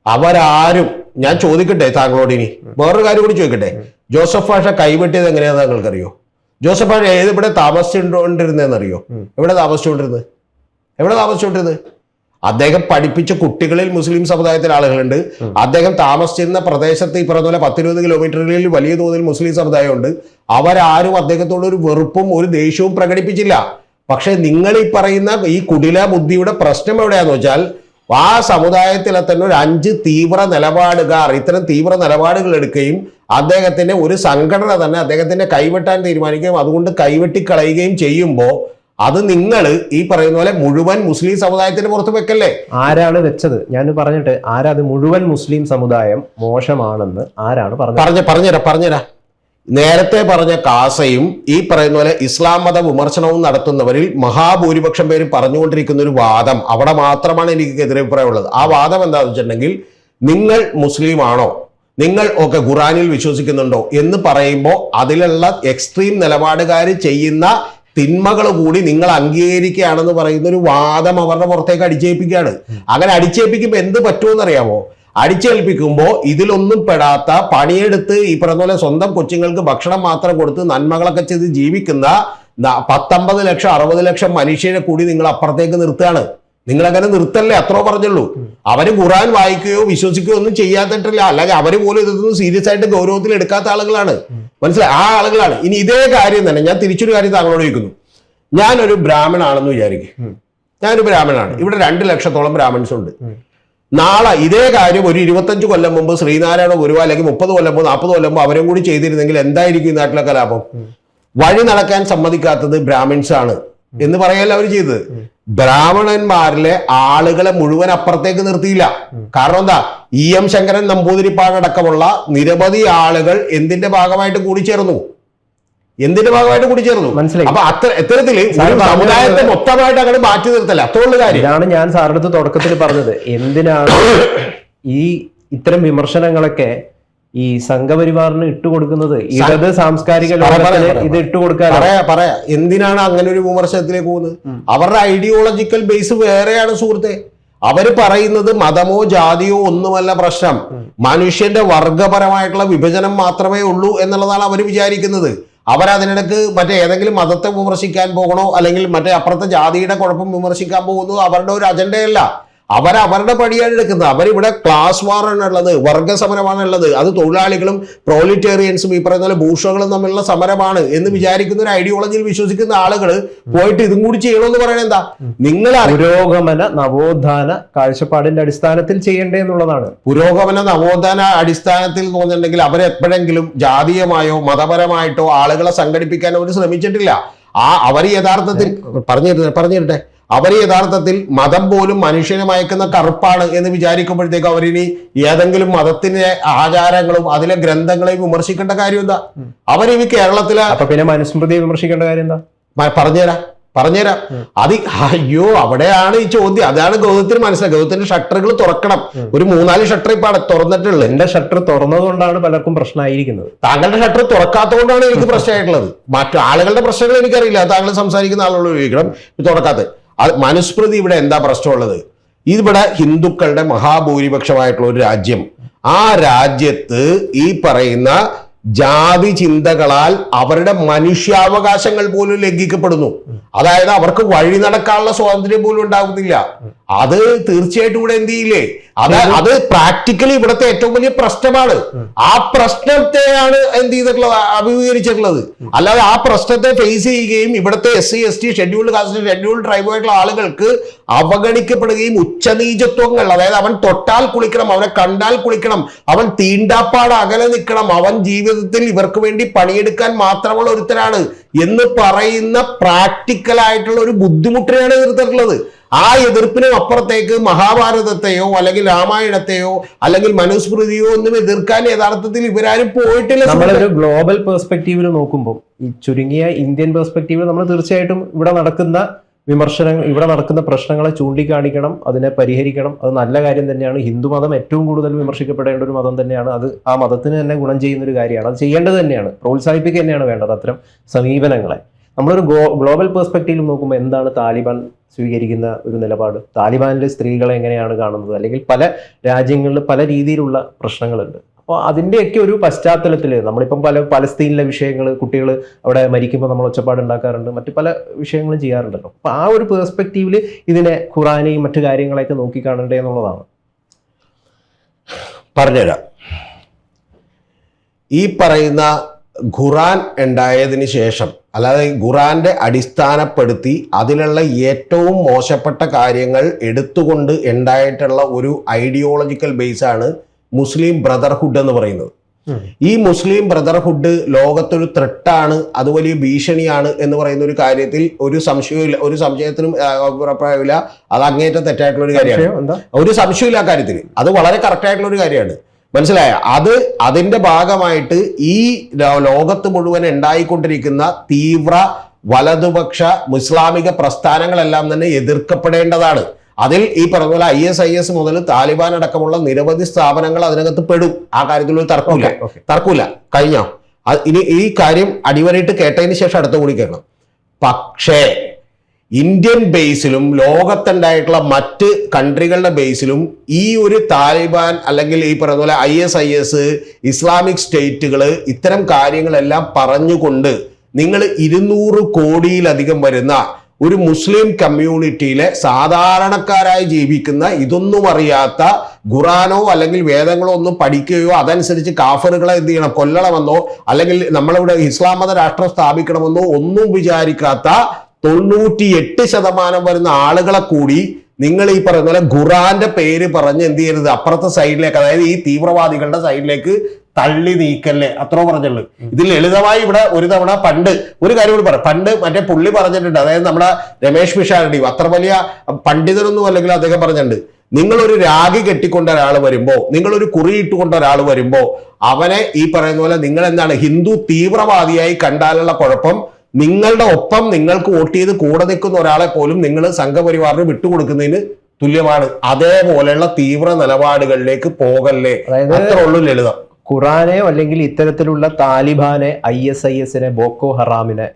അവരാരും, ഞാൻ ചോദിക്കട്ടെ താങ്കളോട്, ഇനി വേറൊരു കാര്യം കൂടി ചോദിക്കട്ടെ, ജോസഫ് മാഷിനെ കൈവെട്ടിയത് എങ്ങനെയാണെന്ന് താങ്കൾക്കറിയോ? ജോസഫ് മാഷ് ഇവിടെ താമസിച്ചുകൊണ്ടിരുന്നതെന്നറിയോ? എവിടെ താമസിച്ചുകൊണ്ടിരുന്നത്? അദ്ദേഹം പഠിപ്പിച്ച കുട്ടികളിൽ മുസ്ലിം സമുദായത്തിലെ ആളുകളുണ്ട്. അദ്ദേഹം താമസിച്ചിരുന്ന പ്രദേശത്ത് ഈ പറഞ്ഞ പോലെ 10-20 കിലോമീറ്ററുകളിൽ വലിയ തോതിൽ മുസ്ലിം സമുദായമുണ്ട്. അവരാരും അദ്ദേഹത്തോട് ഒരു വെറുപ്പും ഒരു ദേഷ്യവും പ്രകടിപ്പിച്ചില്ല. പക്ഷെ നിങ്ങൾ ഈ പറയുന്ന ഈ കുടില ബുദ്ധിയുടെ പ്രശ്നം എവിടെയാന്ന് വെച്ചാൽ, ആ സമുദായത്തിലെ തന്നെ ഒരു 5 തീവ്ര നിലപാടുകാർ ഇത്തരം തീവ്ര നിലപാടുകൾ എടുക്കുകയും അദ്ദേഹത്തിന്റെ ഒരു സംഘടന തന്നെ അദ്ദേഹത്തിന്റെ കൈവെട്ടാൻ തീരുമാനിക്കുകയും അതുകൊണ്ട് കൈവെട്ടിക്കളയുകയും ചെയ്യുമ്പോൾ അത് നിങ്ങൾ ഈ പറയുന്ന പോലെ മുഴുവൻ മുസ്ലിം സമുദായത്തിന് പുറത്ത് വെക്കല്ലേ? ആരാണ് വെച്ചത്? ഞാൻ പറഞ്ഞിട്ട് ആരാത് മുഴുവൻ മുസ്ലിം സമുദായം മോശമാണെന്ന് ആരാണ് പറഞ്ഞുതരാം. നേരത്തെ പറഞ്ഞ കാസയും ഈ പറയുന്ന പോലെ ഇസ്ലാം മത വിമർശനവും നടത്തുന്നവരിൽ മഹാഭൂരിപക്ഷം പേര് പറഞ്ഞുകൊണ്ടിരിക്കുന്ന ഒരു വാദം, അവിടെ മാത്രമാണ് എനിക്ക് എതിരഭിപ്രായമുള്ളത്. ആ വാദം എന്താണെന്ന് വെച്ചിട്ടുണ്ടെങ്കിൽ, നിങ്ങൾ മുസ്ലിം ആണോ, നിങ്ങൾ ഒക്കെ ഖുറാനിൽ വിശ്വസിക്കുന്നുണ്ടോ എന്ന് പറയുമ്പോൾ അതിലുള്ള എക്സ്ട്രീം നിലപാടുകാർ ചെയ്യുന്ന തിന്മകൾ കൂടി നിങ്ങൾ അംഗീകരിക്കുകയാണെന്ന് പറയുന്ന ഒരു വാദം അവരുടെ പുറത്തേക്ക് അടിച്ചേൽപ്പിക്കുകയാണ്. അങ്ങനെ അടിച്ചേൽപ്പിക്കുമ്പോൾ എന്ത് പറ്റുമെന്നറിയാമോ? അടിച്ചേൽപ്പിക്കുമ്പോൾ ഇതിലൊന്നും പെടാത്ത പണിയെടുത്ത് ഈ പറഞ്ഞ പോലെ സ്വന്തം കൊച്ചുങ്ങൾക്ക് ഭക്ഷണം മാത്രം കൊടുത്ത് നന്മകളൊക്കെ ചെയ്ത് ജീവിക്കുന്ന 19 ലക്ഷം 60 ലക്ഷം മനുഷ്യരെ കൂടി നിങ്ങൾ അപ്പുറത്തേക്ക് നിർത്തുകയാണ്. നിങ്ങൾ അങ്ങനെ നിർത്തല്ലേ, അത്രോ പറഞ്ഞുള്ളൂ. അവര് ഖുറാൻ വായിക്കുകയോ വിശ്വസിക്കുകയോ ഒന്നും ചെയ്യാത്തിട്ടില്ല. അല്ലെങ്കിൽ അവര് പോലും ഇതൊന്നും സീരിയസ് ആയിട്ട് ഗൗരവത്തിൽ എടുക്കാത്ത ആളുകളാണ്. മനസ്സിലായി? ആ ആളുകളാണ്. ഇനി ഇതേ കാര്യം തന്നെ ഞാൻ തിരിച്ചൊരു കാര്യം താങ്കളോട് ചോദിക്കുന്നു. ഞാനൊരു ബ്രാഹ്മണാണെന്ന് വിചാരിക്കും. ഞാനൊരു ബ്രാഹ്മണാണ്. ഇവിടെ 2 ലക്ഷത്തോളം ബ്രാഹ്മൺസ് ഉണ്ട്. നാളെ ഇതേ കാര്യം ഒരു 25 കൊല്ലം മുമ്പ് ശ്രീനാരായണ ഗുരു അല്ലെങ്കിൽ 30 കൊല്ലം മുമ്പ് 40 കൊല്ലം മുമ്പ് അവരും കൂടി ചെയ്തിരുന്നെങ്കിൽ എന്തായിരിക്കും ഈ നാട്ടിലെ കലാപം? വഴി നടക്കാൻ സമ്മതിക്കാത്തത് ബ്രാഹ്മിൻസ് ആണ് എന്ന് പറയല്ല അവർ ചെയ്തത്. ബ്രാഹ്മണന്മാരിലെ ആളുകളെ മുഴുവൻ അപ്പുറത്തേക്ക് നിർത്തിയില്ല. കാരണം എന്താ? EM ശങ്കരൻ നമ്പൂതിരിപ്പാടക്കമുള്ള നിരവധി ആളുകൾ എന്തിന്റെ ഭാഗമായിട്ട് കൂടിച്ചേർന്നു? മനസ്സിലായി. അപ്പൊ ഇത്തരത്തില് സമുദായത്തെ മൊത്തമായിട്ട് അങ്ങനെ മാറ്റി നിർത്തല്ല. അത്രയുള്ള കാര്യം. ഇതാണ് ഞാൻ സാറിനടുത്ത് തുടക്കത്തിൽ പറഞ്ഞത്. എന്തിനാണ് ഈ ഇത്തരം വിമർശനങ്ങളൊക്കെ ഈ സംഘപരിവാറിന് ഇട്ടുകൊടുക്കുന്നത്? ഇടത് സാംസ്കാരിക ലോകത്തിന് ഇത് ഇട്ടുകൊടുക്കാൻ പറയാ എന്തിനാണ് അങ്ങനെ ഒരു വിമർശനത്തിലേക്ക് പോകുന്നത്? അവരുടെ ഐഡിയോളജിക്കൽ ബേസ് വേറെയാണ് സുഹൃത്തെ. അവര് പറയുന്നത് മതമോ ജാതിയോ ഒന്നുമല്ല പ്രശ്നം, മനുഷ്യന്റെ വർഗപരമായിട്ടുള്ള വിഭജനം മാത്രമേ ഉള്ളൂ എന്നുള്ളതാണ് അവർ വിചാരിക്കുന്നത്. അവരതിനിടക്ക് മറ്റേ ഏതെങ്കിലും മതത്തെ വിമർശിക്കാൻ പോകണോ അല്ലെങ്കിൽ മറ്റേ അപ്പുറത്തെ ജാതിയുടെ കുഴപ്പം വിമർശിക്കാൻ പോകുന്നത് അവരുടെ ഒരു അജണ്ടയല്ല. അവരുടെ പടിയാണ് എടുക്കുന്നത്. അവരിവിടെ ക്ലാസ് വാറാണ് ഉള്ളത്, വർഗസമരമാണ് ഉള്ളത്. അത് തൊഴിലാളികളും പ്രോലിറ്റേറിയൻസും ഈ പറയുന്ന ഭൂഷകളും തമ്മിലുള്ള സമരമാണ് എന്ന് വിചാരിക്കുന്ന ഒരു ഐഡിയോളജിയിൽ വിശ്വസിക്കുന്ന ആളുകൾ പോയിട്ട് ഇതും കൂടി ചെയ്യണമെന്ന് പറയണ എന്താ? നിങ്ങൾ പുരോഗമന നവോത്ഥാന കാഴ്ചപ്പാടിന്റെ അടിസ്ഥാനത്തിൽ ചെയ്യേണ്ടേ എന്നുള്ളതാണ്. പുരോഗമന നവോത്ഥാന അടിസ്ഥാനത്തിൽ തോന്നുന്നുണ്ടെങ്കിൽ അവരെപ്പോഴെങ്കിലും ജാതീയമായോ മതപരമായിട്ടോ ആളുകളെ സംഘടിപ്പിക്കാൻ അവർ ശ്രമിച്ചിട്ടില്ല. അവർ യഥാർത്ഥത്തിൽ പറഞ്ഞിരട്ടെ അവർ യഥാർത്ഥത്തിൽ മതം പോലും മനുഷ്യനെ മയക്കുന്ന കറുപ്പാണ് എന്ന് വിചാരിക്കുമ്പോഴത്തേക്ക് അവരിനി ഏതെങ്കിലും മതത്തിന്റെ ആചാരങ്ങളും അതിലെ ഗ്രന്ഥങ്ങളെയും വിമർശിക്കേണ്ട കാര്യം എന്താ? അവരിനി കേരളത്തിലെ പിന്നെ മനുസ്മൃതിയെ വിമർശിക്കേണ്ട കാര്യം എന്താ? പറഞ്ഞുതരാം. അയ്യോ അവിടെയാണ് ഈ ചോദ്യം. അതാണ് ഗൗതത്തിന് മനസ്സിലായി. ഗൗതത്തിന്റെ ഷട്ടറുകൾ തുറക്കണം. ഒരു 3-4 ഷട്ടർ ഇപ്പൊ തുറന്നിട്ടുള്ളത്. എന്റെ ഷട്ടർ തുറന്നതുകൊണ്ടാണ് പലർക്കും പ്രശ്നമായിരിക്കുന്നത്. താങ്കളുടെ ഷട്ടർ തുറക്കാത്തതുകൊണ്ടാണ് എനിക്ക് പ്രശ്നമായിട്ടുള്ളത്. മറ്റു ആളുകളുടെ പ്രശ്നങ്ങൾ എനിക്കറിയില്ല. താങ്കൾ സംസാരിക്കുന്ന ആളുകളോട് ചോദിക്കണം തുറക്കാത്തത്. മനുസ്മൃതി ഇവിടെ എന്താ പ്രശ്നമുള്ളത്? ഇവിടെ ഹിന്ദുക്കളുടെ മഹാഭൂരിപക്ഷമായിട്ടുള്ള ഒരു രാജ്യം, ആ രാജ്യത്ത് ഈ പറയുന്ന ജാതി ചിന്തകളാൽ അവരുടെ മനുഷ്യാവകാശങ്ങൾ പോലും ലംഘിക്കപ്പെടുന്നു. അതായത് അവർക്ക് വഴി നടക്കാനുള്ള സ്വാതന്ത്ര്യം പോലും ഉണ്ടാകുന്നില്ല. അത് തീർച്ചയായിട്ടും ഇവിടെ എന്ത് ചെയ്യില്ലേ? അത് പ്രാക്ടിക്കലി ഇവിടുത്തെ ഏറ്റവും വലിയ പ്രശ്നമാണ്. ആ പ്രശ്നത്തെയാണ് എന്ത് ചെയ്തിട്ടുള്ളത്, അഭിമുഖീകരിച്ചിട്ടുള്ളത്. അല്ലാതെ ആ പ്രശ്നത്തെ ഫേസ് ചെയ്യുകയും ഇവിടുത്തെ SC ST scheduled caste scheduled ട്രൈബായിട്ടുള്ള ആളുകൾക്ക് അവഗണിക്കപ്പെടുകയും ഉച്ചനീചത്വങ്ങൾ, അതായത് അവൻ തൊട്ടാൽ കുളിക്കണം, അവനെ കണ്ടാൽ കുളിക്കണം, അവൻ തീണ്ടാപ്പാട് അകലെ നിൽക്കണം, അവൻ ജീവിതത്തിൽ ഇവർക്ക് വേണ്ടി പണിയെടുക്കാൻ മാത്രമുള്ള ഒരുത്തരാണ് എന്ന് പറയുന്ന പ്രാക്ടിക്കലായിട്ടുള്ള ഒരു ബുദ്ധിമുട്ടിനെയാണ് എതിർത്തിട്ടുള്ളത്. ആ എതിർപ്പിനും അപ്പുറത്തേക്ക് മഹാഭാരതത്തെയോ അല്ലെങ്കിൽ രാമായണത്തെയോ അല്ലെങ്കിൽ മനുസ്മൃതിയോ ഒന്നും എതിർക്കാൻ യഥാർത്ഥത്തിൽ ഇവരാരും പോയിട്ടില്ല. നമ്മളൊരു ഗ്ലോബൽ പെർസ്പെക്റ്റീവിൽ നോക്കുമ്പോൾ, ഈ ചുരുങ്ങിയ ഇന്ത്യൻ പെർസ്പെക്റ്റീവിൽ നമ്മൾ തീർച്ചയായിട്ടും ഇവിടെ നടക്കുന്ന വിമർശനങ്ങൾ, ഇവിടെ നടക്കുന്ന പ്രശ്നങ്ങളെ ചൂണ്ടിക്കാണിക്കണം, അതിനെ പരിഹരിക്കണം. അത് നല്ല കാര്യം തന്നെയാണ്. ഹിന്ദുമതം ഏറ്റവും കൂടുതൽ വിമർശിക്കപ്പെടേണ്ട ഒരു മതം തന്നെയാണ്. അത് ആ മതത്തിന് തന്നെ ഗുണം ചെയ്യുന്ന ഒരു കാര്യമാണ്. അത് ചെയ്യേണ്ടത് തന്നെയാണ്, പ്രോത്സാഹിപ്പിക്കുക തന്നെയാണ് വേണ്ടത് അത്തരം സമീപനങ്ങളെ. നമ്മളൊരു ഗ്ലോബൽ പെർസ്പെക്റ്റീവിൽ നോക്കുമ്പോൾ എന്താണ് താലിബാൻ സ്വീകരിക്കുന്ന ഒരു നിലപാട്? താലിബാനിലെ സ്ത്രീകളെ എങ്ങനെയാണ് കാണുന്നത്? അല്ലെങ്കിൽ പല രാജ്യങ്ങളിൽ പല രീതിയിലുള്ള പ്രശ്നങ്ങളുണ്ട്. അപ്പോൾ അതിൻ്റെയൊക്കെ ഒരു പശ്ചാത്തലത്തിൽ നമ്മളിപ്പം പലസ്തീനിലെ വിഷയങ്ങൾ, കുട്ടികൾ അവിടെ മരിക്കുമ്പോൾ നമ്മൾ ഒച്ചപ്പാട് ഉണ്ടാക്കാറുണ്ട്, മറ്റു പല വിഷയങ്ങളും ചെയ്യാറുണ്ടല്ലോ. അപ്പോൾ ആ ഒരു പെർസ്പെക്റ്റീവിൽ ഇതിനെ ഖുറാനെയും മറ്റു കാര്യങ്ങളെയൊക്കെ നോക്കിക്കാണണ്ടേ എന്നുള്ളതാണ്. പറഞ്ഞുതരാം. ഈ പറയുന്ന ഖുറാൻ ഉണ്ടായതിന് ശേഷം, അല്ലാതെ ഖുറാന്റെ അടിസ്ഥാനപ്പെടുത്തി അതിലുള്ള ഏറ്റവും മോശപ്പെട്ട കാര്യങ്ങൾ എടുത്തുകൊണ്ട് ഉണ്ടായിട്ടുള്ള ഒരു ഐഡിയോളജിക്കൽ ബേസാണ് മുസ്ലിം ബ്രദർഹുഡ് എന്ന് പറയുന്നത്. ഈ മുസ്ലിം ബ്രദർഹുഡ് ലോകത്തൊരു ത്രെട്ടാണ്, അത് വലിയ ഭീഷണിയാണ് എന്ന് പറയുന്ന ഒരു കാര്യത്തിൽ ഒരു സംശയമില്ല, ഒരു സംശയത്തിനും അഭിപ്രായമില്ല. അത് അങ്ങേറ്റം തെറ്റായിട്ടുള്ള ഒരു കാര്യമാണ്. ഒരു സംശയമില്ല ആ കാര്യത്തിൽ. അത് വളരെ കറക്റ്റായിട്ടുള്ള ഒരു കാര്യമാണ്. മനസ്സിലായ? അതിന്റെ ഭാഗമായിട്ട് ഈ ലോകത്ത് മുഴുവൻ ഉണ്ടായിക്കൊണ്ടിരിക്കുന്ന തീവ്ര വലതുപക്ഷ ഇസ്ലാമിക പ്രസ്ഥാനങ്ങളെല്ലാം തന്നെ എതിർക്കപ്പെടേണ്ടതാണ്. അതിൽ ഈ പറഞ്ഞ പോലെ ISIS മുതൽ താലിബാൻ അടക്കമുള്ള നിരവധി സ്ഥാപനങ്ങൾ അതിനകത്ത് പെടും. ആ കാര്യത്തിൽ ഒരു തർക്കമില്ല. കഴിഞ്ഞോ? ഇനി ഈ കാര്യം അടിവരയിട്ട് കേട്ടതിന് ശേഷം അടുത്ത കൂടി കേൾക്കണം. പക്ഷേ ഇന്ത്യൻ ബേസിലും ലോകത്തുണ്ടായിട്ടുള്ള മറ്റ് കൺട്രികളുടെ ബേസിലും ഈ ഒരു താലിബാൻ അല്ലെങ്കിൽ ഈ പറയുന്ന പോലെ ISIS, ഇസ്ലാമിക് സ്റ്റേറ്റുകൾ ഇത്തരം കാര്യങ്ങളെല്ലാം പറഞ്ഞുകൊണ്ട് നിങ്ങൾ 200 കോടിയിലധികം വരുന്ന ഒരു മുസ്ലിം കമ്മ്യൂണിറ്റിയിലെ സാധാരണക്കാരായി ജീവിക്കുന്ന, ഇതൊന്നും അറിയാത്ത, ഖുറാനോ അല്ലെങ്കിൽ വേദങ്ങളോ ഒന്നും പഠിക്കുകയോ അതനുസരിച്ച് കാഫറുകളെ എന്ത് ചെയ്യണം, കൊല്ലണമെന്നോ അല്ലെങ്കിൽ നമ്മളിവിടെ ഇസ്ലാം മത രാഷ്ട്രം സ്ഥാപിക്കണമെന്നോ ഒന്നും വിചാരിക്കാത്ത 98% വരുന്ന ആളുകളെ കൂടി നിങ്ങൾ ഈ പറയുന്ന പോലെ ഖുറാന്റെ പേര് പറഞ്ഞ് എന്ത് ചെയ്യരുത്, അപ്പുറത്തെ സൈഡിലേക്ക്, അതായത് ഈ തീവ്രവാദികളുടെ സൈഡിലേക്ക് തള്ളി നീക്കല്ലേ, അത്രോ പറഞ്ഞുള്ളൂ. ഇതിൽ ലളിതമായി ഇവിടെ ഒരു തവണ പണ്ട് ഒരു കാര്യം കൂടി പറയാം. പണ്ട് മറ്റേ പുള്ളി പറഞ്ഞിട്ടുണ്ട്, അതായത് നമ്മുടെ രമേശ് പിഷാരടി, അത്ര വലിയ പണ്ഡിതനൊന്നും അല്ലെങ്കിൽ അദ്ദേഹം പറഞ്ഞിട്ടുണ്ട്, നിങ്ങളൊരു രാഗി കെട്ടിക്കൊണ്ട ഒരാൾ വരുമ്പോ, നിങ്ങളൊരു കുറി ഇട്ടുകൊണ്ട ഒരാൾ വരുമ്പോ അവനെ ഈ പറയുന്ന പോലെ നിങ്ങൾ എന്താണ് ഹിന്ദു തീവ്രവാദിയായി കണ്ടാലുള്ള കുഴപ്പം, നിങ്ങളുടെ ഒപ്പം നിങ്ങൾക്ക് വോട്ട് ചെയ്ത് കൂടെ നിൽക്കുന്ന ഒരാളെ പോലും നിങ്ങൾ സംഘപരിവാറിന് വിട്ടുകൊടുക്കുന്നതിന് തുല്യമാണ്. അതേപോലെയുള്ള തീവ്ര നിലപാടുകളിലേക്ക് പോകല്ലേ, അത്രേ ഉള്ളൂ ലളിതം. ഖുറാനെയോ അല്ലെങ്കിൽ ഇത്തരത്തിലുള്ള താലിബാനെ, ISIS-നെ, ബോക്കോ ഹറാമിനെ,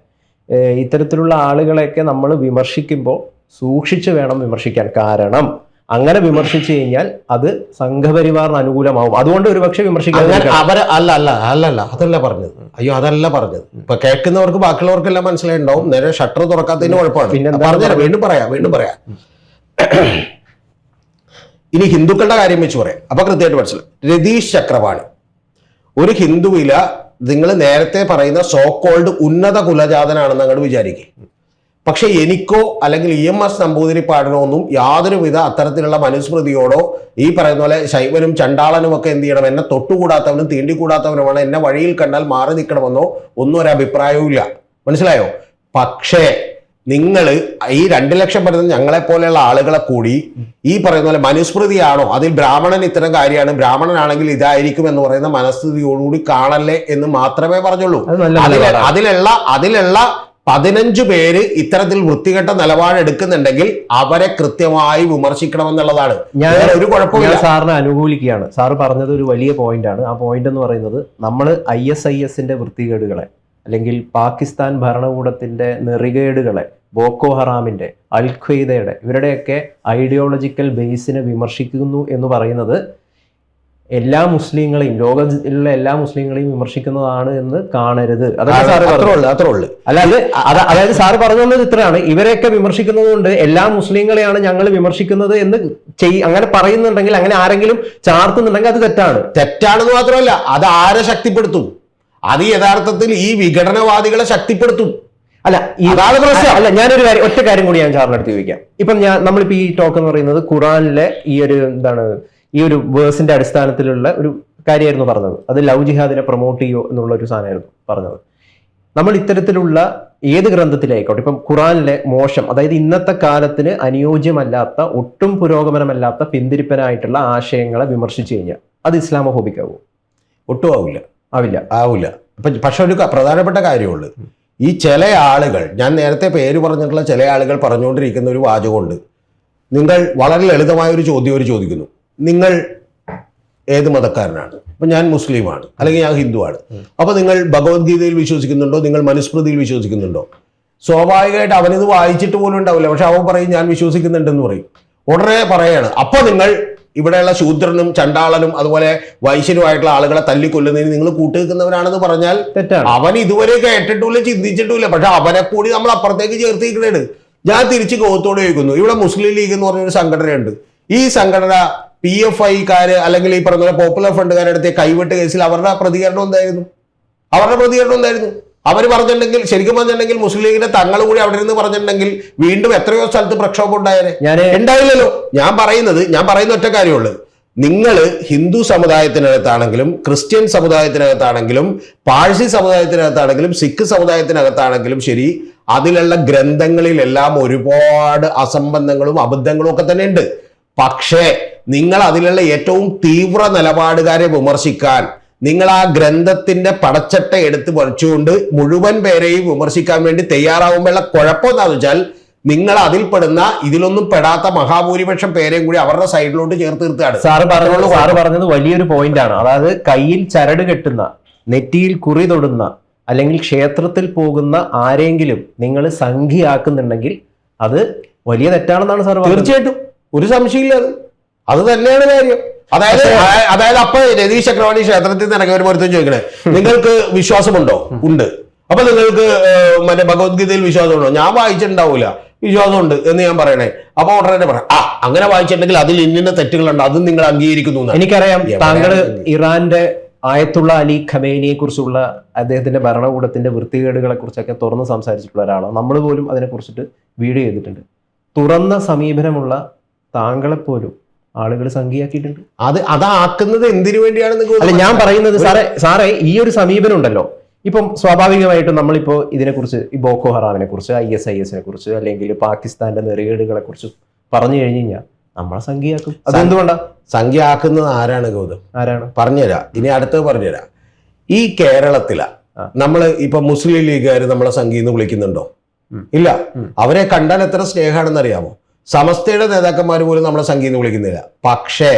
ഇത്തരത്തിലുള്ള ആളുകളെയൊക്കെ നമ്മൾ വിമർശിക്കുമ്പോൾ സൂക്ഷിച്ചു വേണം വിമർശിക്കാൻ. കാരണം അങ്ങനെ വിമർശിച്ചു കഴിഞ്ഞാൽ അത് സംഘപരിവാറിന് അനുകൂലമാവും. അതുകൊണ്ട് ഒരുപക്ഷെ വിമർശിക്കാൻ അതല്ല പറഞ്ഞത്. അയ്യോ, അതല്ല പറഞ്ഞത്. ഇപ്പൊ കേൾക്കുന്നവർക്ക് ബാക്കിയുള്ളവർക്കെല്ലാം മനസ്സിലായിട്ടുണ്ടാവും. നേരെ ഷട്ടർ തുറക്കാത്തതിന് കുഴപ്പമാണ്. പറഞ്ഞുതരാം, വീണ്ടും പറയാം. ഇനി ഹിന്ദുക്കളുടെ കാര്യം വെച്ച് പറയാം. അപ്പൊ കൃത്യമായിട്ട് മനസ്സിലായി. രതീഷ് ചക്രവാണി ഒരു ഹിന്ദുവില നിങ്ങൾ നേരത്തെ പറയുന്ന സോ കോൾഡ് ഉന്നത കുലജാതനാണെന്ന് അങ്ങോട്ട് വിചാരിക്കും. പക്ഷെ എനിക്കോ അല്ലെങ്കിൽ EMS നമ്പൂതിരിപ്പാടിനോ ഒന്നും യാതൊരുവിധ അത്തരത്തിലുള്ള മനുസ്മൃതിയോടോ ഈ പറയുന്ന പോലെ ശൈവനും ചണ്ടാളനും ഒക്കെ എന്ത് ചെയ്യണം, എന്നെ തൊട്ടുകൂടാത്തവനും തീണ്ടിക്കൂടാത്തവനുമാണ്, എന്നെ വഴിയിൽ കണ്ടാൽ മാറി നിൽക്കണമെന്നോ ഒന്നും ഒരു അഭിപ്രായവും ഇല്ല. മനസ്സിലായോ? പക്ഷേ നിങ്ങൾ ഈ 2 ലക്ഷം വരുന്ന ഞങ്ങളെ പോലെയുള്ള ആളുകളെ കൂടി ഈ പറയുന്ന പോലെ മനുസ്മൃതിയാണോ, അതിൽ ബ്രാഹ്മണൻ ഇത്തരം കാര്യമാണ്, ബ്രാഹ്മണനാണെങ്കിൽ ഇതായിരിക്കും എന്ന് പറയുന്ന മനസ്ഥിതിയോടുകൂടി കാണല്ലേ എന്ന് മാത്രമേ പറഞ്ഞുള്ളൂ. അതിലുള്ള 15 പേര് ഇത്തരത്തിൽ വൃത്തികെട്ട നിലപാട് എടുക്കുന്നുണ്ടെങ്കിൽ അവരെ കൃത്യമായി വിമർശിക്കണമെന്നുള്ളതാണ്. ഞാൻ ഒരു കുഴപ്പമില്ല, സാറിനെ അനുകൂലിക്കുകയാണ്. സാറ് പറഞ്ഞത് ഒരു വലിയ പോയിന്റാണ്. ആ പോയിന്റ് എന്ന് പറയുന്നത്, നമ്മൾ ISIS-ന്റെ വൃത്തികേടുകളെ അല്ലെങ്കിൽ പാകിസ്ഥാൻ ഭരണകൂടത്തിന്റെ നെറികേടുകളെ, ബോക്കോ ഹറാമിന്റെ, അൽ ഖ്വയ്ദയുടെ, ഇവരുടെയൊക്കെ ഐഡിയോളജിക്കൽ ബേസിനെ വിമർശിക്കുന്നു എന്ന് പറയുന്നത് എല്ലാ മുസ്ലിങ്ങളെയും, ലോകത്തിലുള്ള എല്ലാ മുസ്ലിങ്ങളെയും വിമർശിക്കുന്നതാണ് എന്ന് കാണരുത്. അതായത് സാറ് പറഞ്ഞത് ഇത്രയാണ്, ഇവരെയൊക്കെ വിമർശിക്കുന്നത് കൊണ്ട് എല്ലാ മുസ്ലിങ്ങളെയാണ് ഞങ്ങൾ വിമർശിക്കുന്നത് എന്ന് അങ്ങനെ പറയുന്നുണ്ടെങ്കിൽ, അങ്ങനെ ആരെങ്കിലും ചാർത്തുന്നുണ്ടെങ്കിൽ അത് തെറ്റാണെന്ന് മാത്രമല്ല, അത് ആരെ ശക്തിപ്പെടുത്തും? അത് യഥാർത്ഥത്തിൽ ഈ വിഘടനവാദികളെ ശക്തിപ്പെടുത്തും. അല്ല ഞാനൊരു ഒറ്റ കാര്യം കൂടി ഞാൻ സാറിന് അടുത്ത് ചോദിക്കാം. ഇപ്പം നമ്മളിപ്പോ ഈ ടോക്ക് എന്ന് പറയുന്നത് ഖുറാനിലെ ഈ ഒരു വേഴ്സിന്റെ അടിസ്ഥാനത്തിലുള്ള ഒരു കാര്യമായിരുന്നു പറഞ്ഞത്. അത് ലവ് ജിഹാദിനെ പ്രൊമോട്ട് ചെയ്യോ എന്നുള്ള ഒരു സാധനമായിരുന്നു പറഞ്ഞത്. നമ്മൾ ഇത്തരത്തിലുള്ള ഏത് ഗ്രന്ഥത്തിലായിക്കോട്ടെ, ഇപ്പം ഖുറാനിലെ മോശം, അതായത് ഇന്നത്തെ കാലത്തിന് അനുയോജ്യമല്ലാത്ത, ഒട്ടും പുരോഗമനമല്ലാത്ത, പിന്തിരിപ്പനായിട്ടുള്ള ആശയങ്ങളെ വിമർശിച്ചു കഴിഞ്ഞാൽ അത് ഇസ്ലാമോഫോബിക് ആവുമോ? ഒട്ടും ആവില്ല. പക്ഷെ ഒരു പ്രധാനപ്പെട്ട കാര്യമുള്ളൂ. ഈ ചില ആളുകൾ, ഞാൻ നേരത്തെ പേര് പറഞ്ഞിട്ടുള്ള ചില ആളുകൾ പറഞ്ഞുകൊണ്ടിരിക്കുന്ന ഒരു വാചകമുണ്ട്. നിങ്ങൾ വളരെ ലളിതമായ ഒരു ചോദ്യം ചോദിക്കുന്നു, നിങ്ങൾ ഏത് മതക്കാരനാണ്? അപ്പൊ ഞാൻ മുസ്ലിമാണ് അല്ലെങ്കിൽ ഞാൻ ഹിന്ദുവാണ്. അപ്പൊ നിങ്ങൾ ഭഗവത്ഗീതയിൽ വിശ്വസിക്കുന്നുണ്ടോ? നിങ്ങൾ മനുസ്മൃതിയിൽ വിശ്വസിക്കുന്നുണ്ടോ? സ്വാഭാവികമായിട്ട് അവനിത് വായിച്ചിട്ട് പോലും ഉണ്ടാവില്ല. പക്ഷെ അവൻ പറയും ഞാൻ വിശ്വസിക്കുന്നുണ്ടെന്ന് പറയും. ഉടനെ പറയാണ്, അപ്പൊ നിങ്ങൾ ഇവിടെയുള്ള ശൂദ്രനും ചണ്ടാളനും അതുപോലെ വൈശ്യനുമായിട്ടുള്ള ആളുകളെ തല്ലിക്കൊല്ലുന്നതിന് നിങ്ങൾ കൂട്ടുനിൽക്കുന്നവരാണെന്ന് പറഞ്ഞാൽ അവൻ ഇതുവരെ കേട്ടിട്ടില്ല, ചിന്തിച്ചിട്ടില്ല. പക്ഷെ അവനെ കൂടി നമ്മൾ അപ്പുറത്തേക്ക് ചേർത്തിരിക്കണേണ്. ഞാൻ തിരിച്ച് ഗോത്തോട് ചോദിക്കുന്നു, ഇവിടെ മുസ്ലിം ലീഗ് എന്ന് പറഞ്ഞൊരു സംഘടനയുണ്ട്. ഈ സംഘടന PFIക്കാര് അല്ലെങ്കിൽ ഈ പറഞ്ഞ പോലെ പോപ്പുലർ ഫ്രണ്ടുകാരെടുത്ത് കൈവിട്ട് കേസിൽ അവരുടെ പ്രതികരണം എന്തായിരുന്നു? അവർ പറഞ്ഞിട്ടുണ്ടെങ്കിൽ, ശരിക്കും പറഞ്ഞിട്ടുണ്ടെങ്കിൽ മുസ്ലിം ലീഗിന്റെ തങ്ങൾ കൂടി അവിടെ നിന്ന് പറഞ്ഞിട്ടുണ്ടെങ്കിൽ വീണ്ടും എത്രയോ സ്ഥലത്ത് പ്രക്ഷോഭം ഉണ്ടായില്ലല്ലോ. ഞാൻ പറയുന്ന ഒറ്റ കാര്യമുള്ളൂ. നിങ്ങൾ ഹിന്ദു സമുദായത്തിനകത്താണെങ്കിലും ക്രിസ്ത്യൻ സമുദായത്തിനകത്താണെങ്കിലും പാഴ്സി സമുദായത്തിനകത്താണെങ്കിലും സിഖ് സമുദായത്തിനകത്താണെങ്കിലും ശരി, അതിലുള്ള ഗ്രന്ഥങ്ങളിലെല്ലാം ഒരുപാട് അസംബന്ധങ്ങളും അബദ്ധങ്ങളും ഒക്കെ തന്നെ ഉണ്ട്. പക്ഷേ നിങ്ങൾ അതിലുള്ള ഏറ്റവും തീവ്ര നിലപാടുകാരെ വിമർശിക്കാൻ, നിങ്ങൾ ആ ഗ്രന്ഥത്തിന്റെ പടച്ചട്ട എടുത്ത് പറിച്ചുകൊണ്ട് മുഴുവൻ പേരെയും വിമർശിക്കാൻ വേണ്ടി തയ്യാറാവുമ്പോഴുള്ള കുഴപ്പം എന്താണെന്ന് വെച്ചാൽ, നിങ്ങൾ അതിൽപ്പെടുന്ന ഇതിലൊന്നും പെടാത്ത മഹാഭൂരിപക്ഷം പേരെയും കൂടി അവരുടെ സൈഡിലോട്ട് ചേർത്ത് നിർത്തുകയാണ്. സാറ് പറഞ്ഞത് വലിയൊരു പോയിന്റ് ആണ്. അതായത് കയ്യിൽ ചരട് കെട്ടുന്ന, നെറ്റിയിൽ കുറി തൊടുന്ന, അല്ലെങ്കിൽ ക്ഷേത്രത്തിൽ പോകുന്ന ആരെങ്കിലും നിങ്ങൾ സംഖ്യയാക്കുന്നുണ്ടെങ്കിൽ അത് വലിയ തെറ്റാണെന്നാണ് സാർ. തീർച്ചയായിട്ടും ഒരു സംശയമില്ല, അത് തന്നെയാണ് കാര്യം. അതായത് അപ്പൊ രതീഷ് ചക്രവാണി ക്ഷേത്രത്തിൽ നിന്ന് ഇറങ്ങി വരുമ്പോൾ ചോദിക്കണേ, നിങ്ങൾക്ക് വിശ്വാസമുണ്ടോ? ഉണ്ട്. അപ്പൊ നിങ്ങൾക്ക് മറ്റേ ഭഗവത്ഗീതയിൽ വിശ്വാസമുണ്ടോ? ഞാൻ വായിച്ചിട്ടുണ്ടാവൂല, വിശ്വാസമുണ്ട് എന്ന് ഞാൻ പറയണേ. അപ്പൊ ഉടനെ പറയാം, അങ്ങനെ വായിച്ചിട്ടുണ്ടെങ്കിൽ അതിൽ ഇന്ന തെറ്റുകളുണ്ട്, അതും നിങ്ങൾ അംഗീകരിക്കുന്നു. എനിക്കറിയാം താങ്കൾ ഇറാന്റെ ആയത്തുള്ള അലി ഖമേനിയെ കുറിച്ചുള്ള അദ്ദേഹത്തിന്റെ ഭരണകൂടത്തിന്റെ വൃത്തികേടുകളെ കുറിച്ചൊക്കെ തുറന്ന് സംസാരിച്ചിട്ടുള്ള ഒരാളാണ്. നമ്മൾ പോലും അതിനെ കുറിച്ചിട്ട് വീഡിയോ ചെയ്തിട്ടുണ്ട്. തുറന്ന സമീപനമുള്ള താങ്കളെപ്പോലും ആളുകൾ സംഖ്യയാക്കിയിട്ടുണ്ട്. അതാക്കുന്നത് എന്തിനു വേണ്ടിയാണ്? അല്ല, ഞാൻ പറയുന്നത് സാറേ ഈ ഒരു സമീപനം ഉണ്ടല്ലോ. ഇപ്പം സ്വാഭാവികമായിട്ടും നമ്മളിപ്പോൾ ഇതിനെക്കുറിച്ച് ഈ ബോക്കോ ഹറാമിനെ കുറിച്ച്, ISIS കുറിച്ച്, അല്ലെങ്കിൽ പാകിസ്ഥാന്റെ നെറികേടുകളെ കുറിച്ച് പറഞ്ഞു കഴിഞ്ഞു കഴിഞ്ഞാൽ നമ്മളെ സംഖ്യയാക്കും. അതെന്തുകൊണ്ടാ? സംഖ്യ ആക്കുന്നത് ആരാണ് ഗൗതം? ആരാണ്? പറഞ്ഞുതരാം. ഇനി അടുത്തത് പറഞ്ഞുതരാം. ഈ കേരളത്തിലാ നമ്മള് ഇപ്പൊ മുസ്ലിം ലീഗുകാർ നമ്മളെ സംഖ്യന്ന് വിളിക്കുന്നുണ്ടോ? ഇല്ല. അവരെ കണ്ടാൽ എത്ര സ്നേഹമാണെന്ന് അറിയാമോ? സമസ്തയുടെ നേതാക്കന്മാർ പോലും നമ്മളെ സംഖ്യന്ന് വിളിക്കുന്നില്ല. പക്ഷേ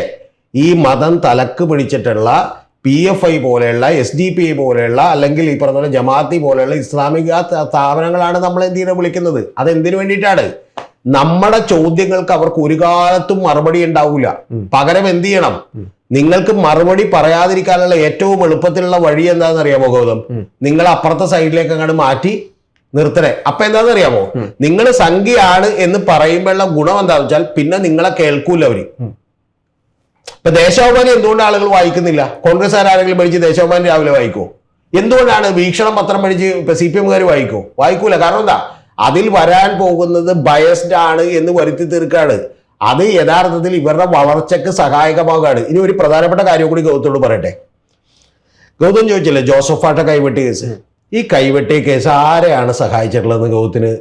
ഈ മതം തലക്ക് പിടിച്ചിട്ടുള്ള PFI പോലെയുള്ള SDPI പോലെയുള്ള അല്ലെങ്കിൽ ഈ പറഞ്ഞ പോലെ ജമാഅത്തി പോലെയുള്ള ഇസ്ലാമിക സ്ഥാപനങ്ങളാണ് നമ്മളെ എന്തിനെ വിളിക്കുന്നത്. അതെന്തിനു വേണ്ടിയിട്ടാണ്? നമ്മുടെ ചോദ്യങ്ങൾക്ക് അവർക്ക് ഒരു കാലത്തും മറുപടി ഉണ്ടാവില്ല. പകരം എന്ത് ചെയ്യണം? നിങ്ങൾക്ക് മറുപടി പറയാതിരിക്കാനുള്ള ഏറ്റവും എളുപ്പത്തിലുള്ള വഴി എന്താണെന്ന് അറിയാമോ ഗൗതം? നിങ്ങൾ അപ്പുറത്തെ സൈഡിലേക്ക് അങ്ങോട്ട് മാറ്റി നിർത്തണേ. അപ്പൊ എന്താണെന്ന് അറിയാമോ? നിങ്ങൾ സംഖ്യയാണ് എന്ന് പറയുമ്പോഴുള്ള ഗുണം എന്താണെന്ന് വെച്ചാൽ പിന്നെ നിങ്ങളെ കേൾക്കൂല അവര്. ഇപ്പൊ ദേശാഭിമാനി എന്തുകൊണ്ട് ആളുകൾ വായിക്കുന്നില്ല? കോൺഗ്രസ്സുകാർ ആരെങ്കിലും പഠിച്ച് ദേശാഭിമാനി രാവിലെ വായിക്കുമോ? എന്തുകൊണ്ടാണ് വീക്ഷണം പത്രം പഠിച്ച് CPM-കാർ വായിക്കുമോ? വായിക്കൂല. കാരണം എന്താ? അതിൽ വരാൻ പോകുന്നത് ബയസ്ഡ് ആണ് എന്ന് വരുത്തി തീർക്കാണ്. അത് യഥാർത്ഥത്തിൽ ഇവരുടെ വളർച്ചയ്ക്ക് സഹായകമാകാണ്. ഇനി ഒരു പ്രധാനപ്പെട്ട കാര്യം കൂടി ഗൗതത്തോട് പറയട്ടെ. ഗൗതം ചോദിച്ചില്ലേ ജോസഫാട്ട കൈവെട്ടിയ കേസ്? ഈ കൈവെട്ടിയ കേസ് ആരെയാണ് സഹായിച്ചിട്ടുള്ളതെന്ന് ഗൗതത്തിന്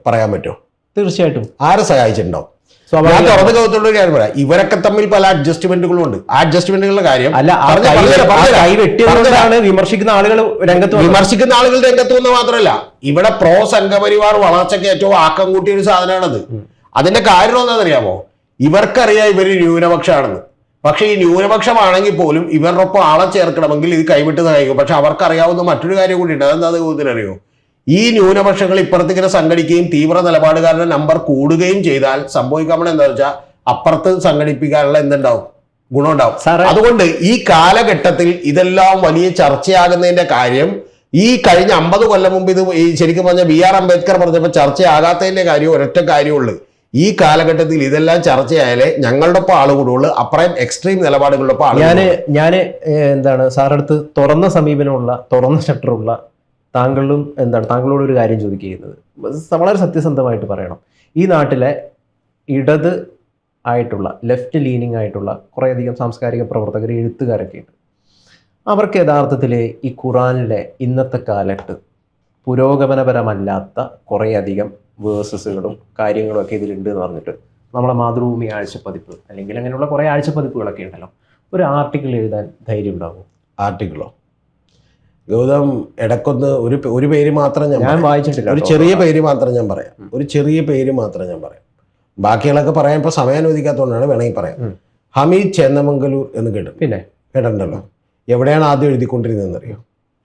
പറയാൻ പറ്റുമോ? തീർച്ചയായിട്ടും. ആരെ സഹായിച്ചിട്ടുണ്ടോ? ഞാൻ തുറന്ന് ഗൗതത്തോട് ഒരു കാര്യം പറയാം. ഇവരൊക്കെ തമ്മിൽ പല അഡ്ജസ്റ്റ്മെന്റുകളും ഉണ്ട്. ആ അഡ്ജസ്റ്റ്മെന്റുകളുടെ കാര്യം വിമർശിക്കുന്ന ആളുകൾ രംഗത്ത് വന്ന് മാത്രമല്ല, ഇവിടെ പ്രോ സംഘപരിവാർ വളർച്ചയ്ക്ക് ഏറ്റവും ആക്കം കൂട്ടിയ ഒരു സാധനമാണത്. അതിന്റെ കാരണം എന്താണെന്നറിയാമോ? ഇവർക്കറിയാം ഇവര് ന്യൂനപക്ഷമാണെന്ന്. പക്ഷെ ഈ ന്യൂനപക്ഷമാണെങ്കിൽ പോലും ഇവരുടെ ഒപ്പം ആളെ ചേർക്കണമെങ്കിൽ ഇത് കൈവിട്ട് സഹായിക്കും. പക്ഷെ അവർക്കറിയാവുന്ന മറ്റൊരു കാര്യം കൂടി ഉണ്ട്. അതെന്താ ഗൗതത്തിനറിയോ? ഈ ന്യൂനപക്ഷങ്ങൾ ഇപ്പുറത്തേക്കിനെ സംഘടിക്കുകയും തീവ്ര നിലപാടുകാരുടെ നമ്പർ കൂടുകയും ചെയ്താൽ സംഭവിക്കാമെന്ന് എന്താ വെച്ചാൽ അപ്പുറത്ത് സംഘടിപ്പിക്കാനുള്ള എന്തുണ്ടാവും? ഗുണമുണ്ടാവും. അതുകൊണ്ട് ഈ കാലഘട്ടത്തിൽ ഇതെല്ലാം വലിയ ചർച്ചയാകുന്നതിന്റെ കാര്യം ഈ കഴിഞ്ഞ 50 കൊല്ലം മുമ്പ് ഇത് ഈ ശരിക്കും പറഞ്ഞ BR അംബേദ്കർ പറഞ്ഞപ്പോൾ ചർച്ചയാകാത്തതിന്റെ കാര്യം ഒരൊറ്റ കാര്യമുള്ളൂ. ഈ കാലഘട്ടത്തിൽ ഇതെല്ലാം ചർച്ചയായാലേ ഞങ്ങളുടെ ഒപ്പം ആള് കൂടുള്ളൂ. അപ്പുറം എക്സ്ട്രീം നിലപാടുകളുടെ ഒപ്പം ഞാൻ എന്താണ് സാറടുത്ത് തുറന്ന സമീപനമുള്ള തുറന്ന ഷട്ടറുള്ള താങ്കളോട് ഒരു കാര്യം ചോദിക്കുന്നത് വളരെ സത്യസന്ധമായിട്ട് പറയണം. ഈ നാട്ടിലെ ഇടത് ആയിട്ടുള്ള ലെഫ്റ്റ് ലീനിങ് ആയിട്ടുള്ള കുറേയധികം സാംസ്കാരിക പ്രവർത്തകർ, എഴുത്തുകാരൊക്കെ ഉണ്ട്. അവർക്ക് യഥാർത്ഥത്തിൽ ഈ ഖുറാനിലെ ഇന്നത്തെ കാലത്ത് പുരോഗമനപരമല്ലാത്ത കുറേയധികം വേഴ്സസുകളും കാര്യങ്ങളും ഒക്കെ ഇതിലുണ്ട് എന്ന് പറഞ്ഞിട്ട് നമ്മളെ മാതൃഭൂമി ആഴ്ചപ്പതിപ്പ് അല്ലെങ്കിൽ അങ്ങനെയുള്ള കുറേ ആഴ്ചപ്പതിപ്പുകളൊക്കെ ഉണ്ടല്ലോ, ഒരു ആർട്ടിക്കിൾ എഴുതാൻ ധൈര്യം ഉണ്ടാവും? ആർട്ടിക്കിളോ ഗൗതം? ഇടക്കൊന്ന് ഒരു പേര് മാത്രം ഞാൻ വായിച്ചിട്ടില്ല. ഒരു ചെറിയ പേര് മാത്രം ഞാൻ പറയാം. ബാക്കികളൊക്കെ പറയാൻ ഇപ്പൊ സമയം അനുവദിക്കാത്തതുകൊണ്ടാണ്. വേണമെങ്കിൽ പറയാം. ഹമീദ് ചേന്നമംഗലൂർ എന്ന് കേട്ടിട്ടുണ്ടല്ലോ. എവിടെയാണ് ആദ്യം എഴുതിക്കൊണ്ടിരുന്നതെന്ന് അറിയോ?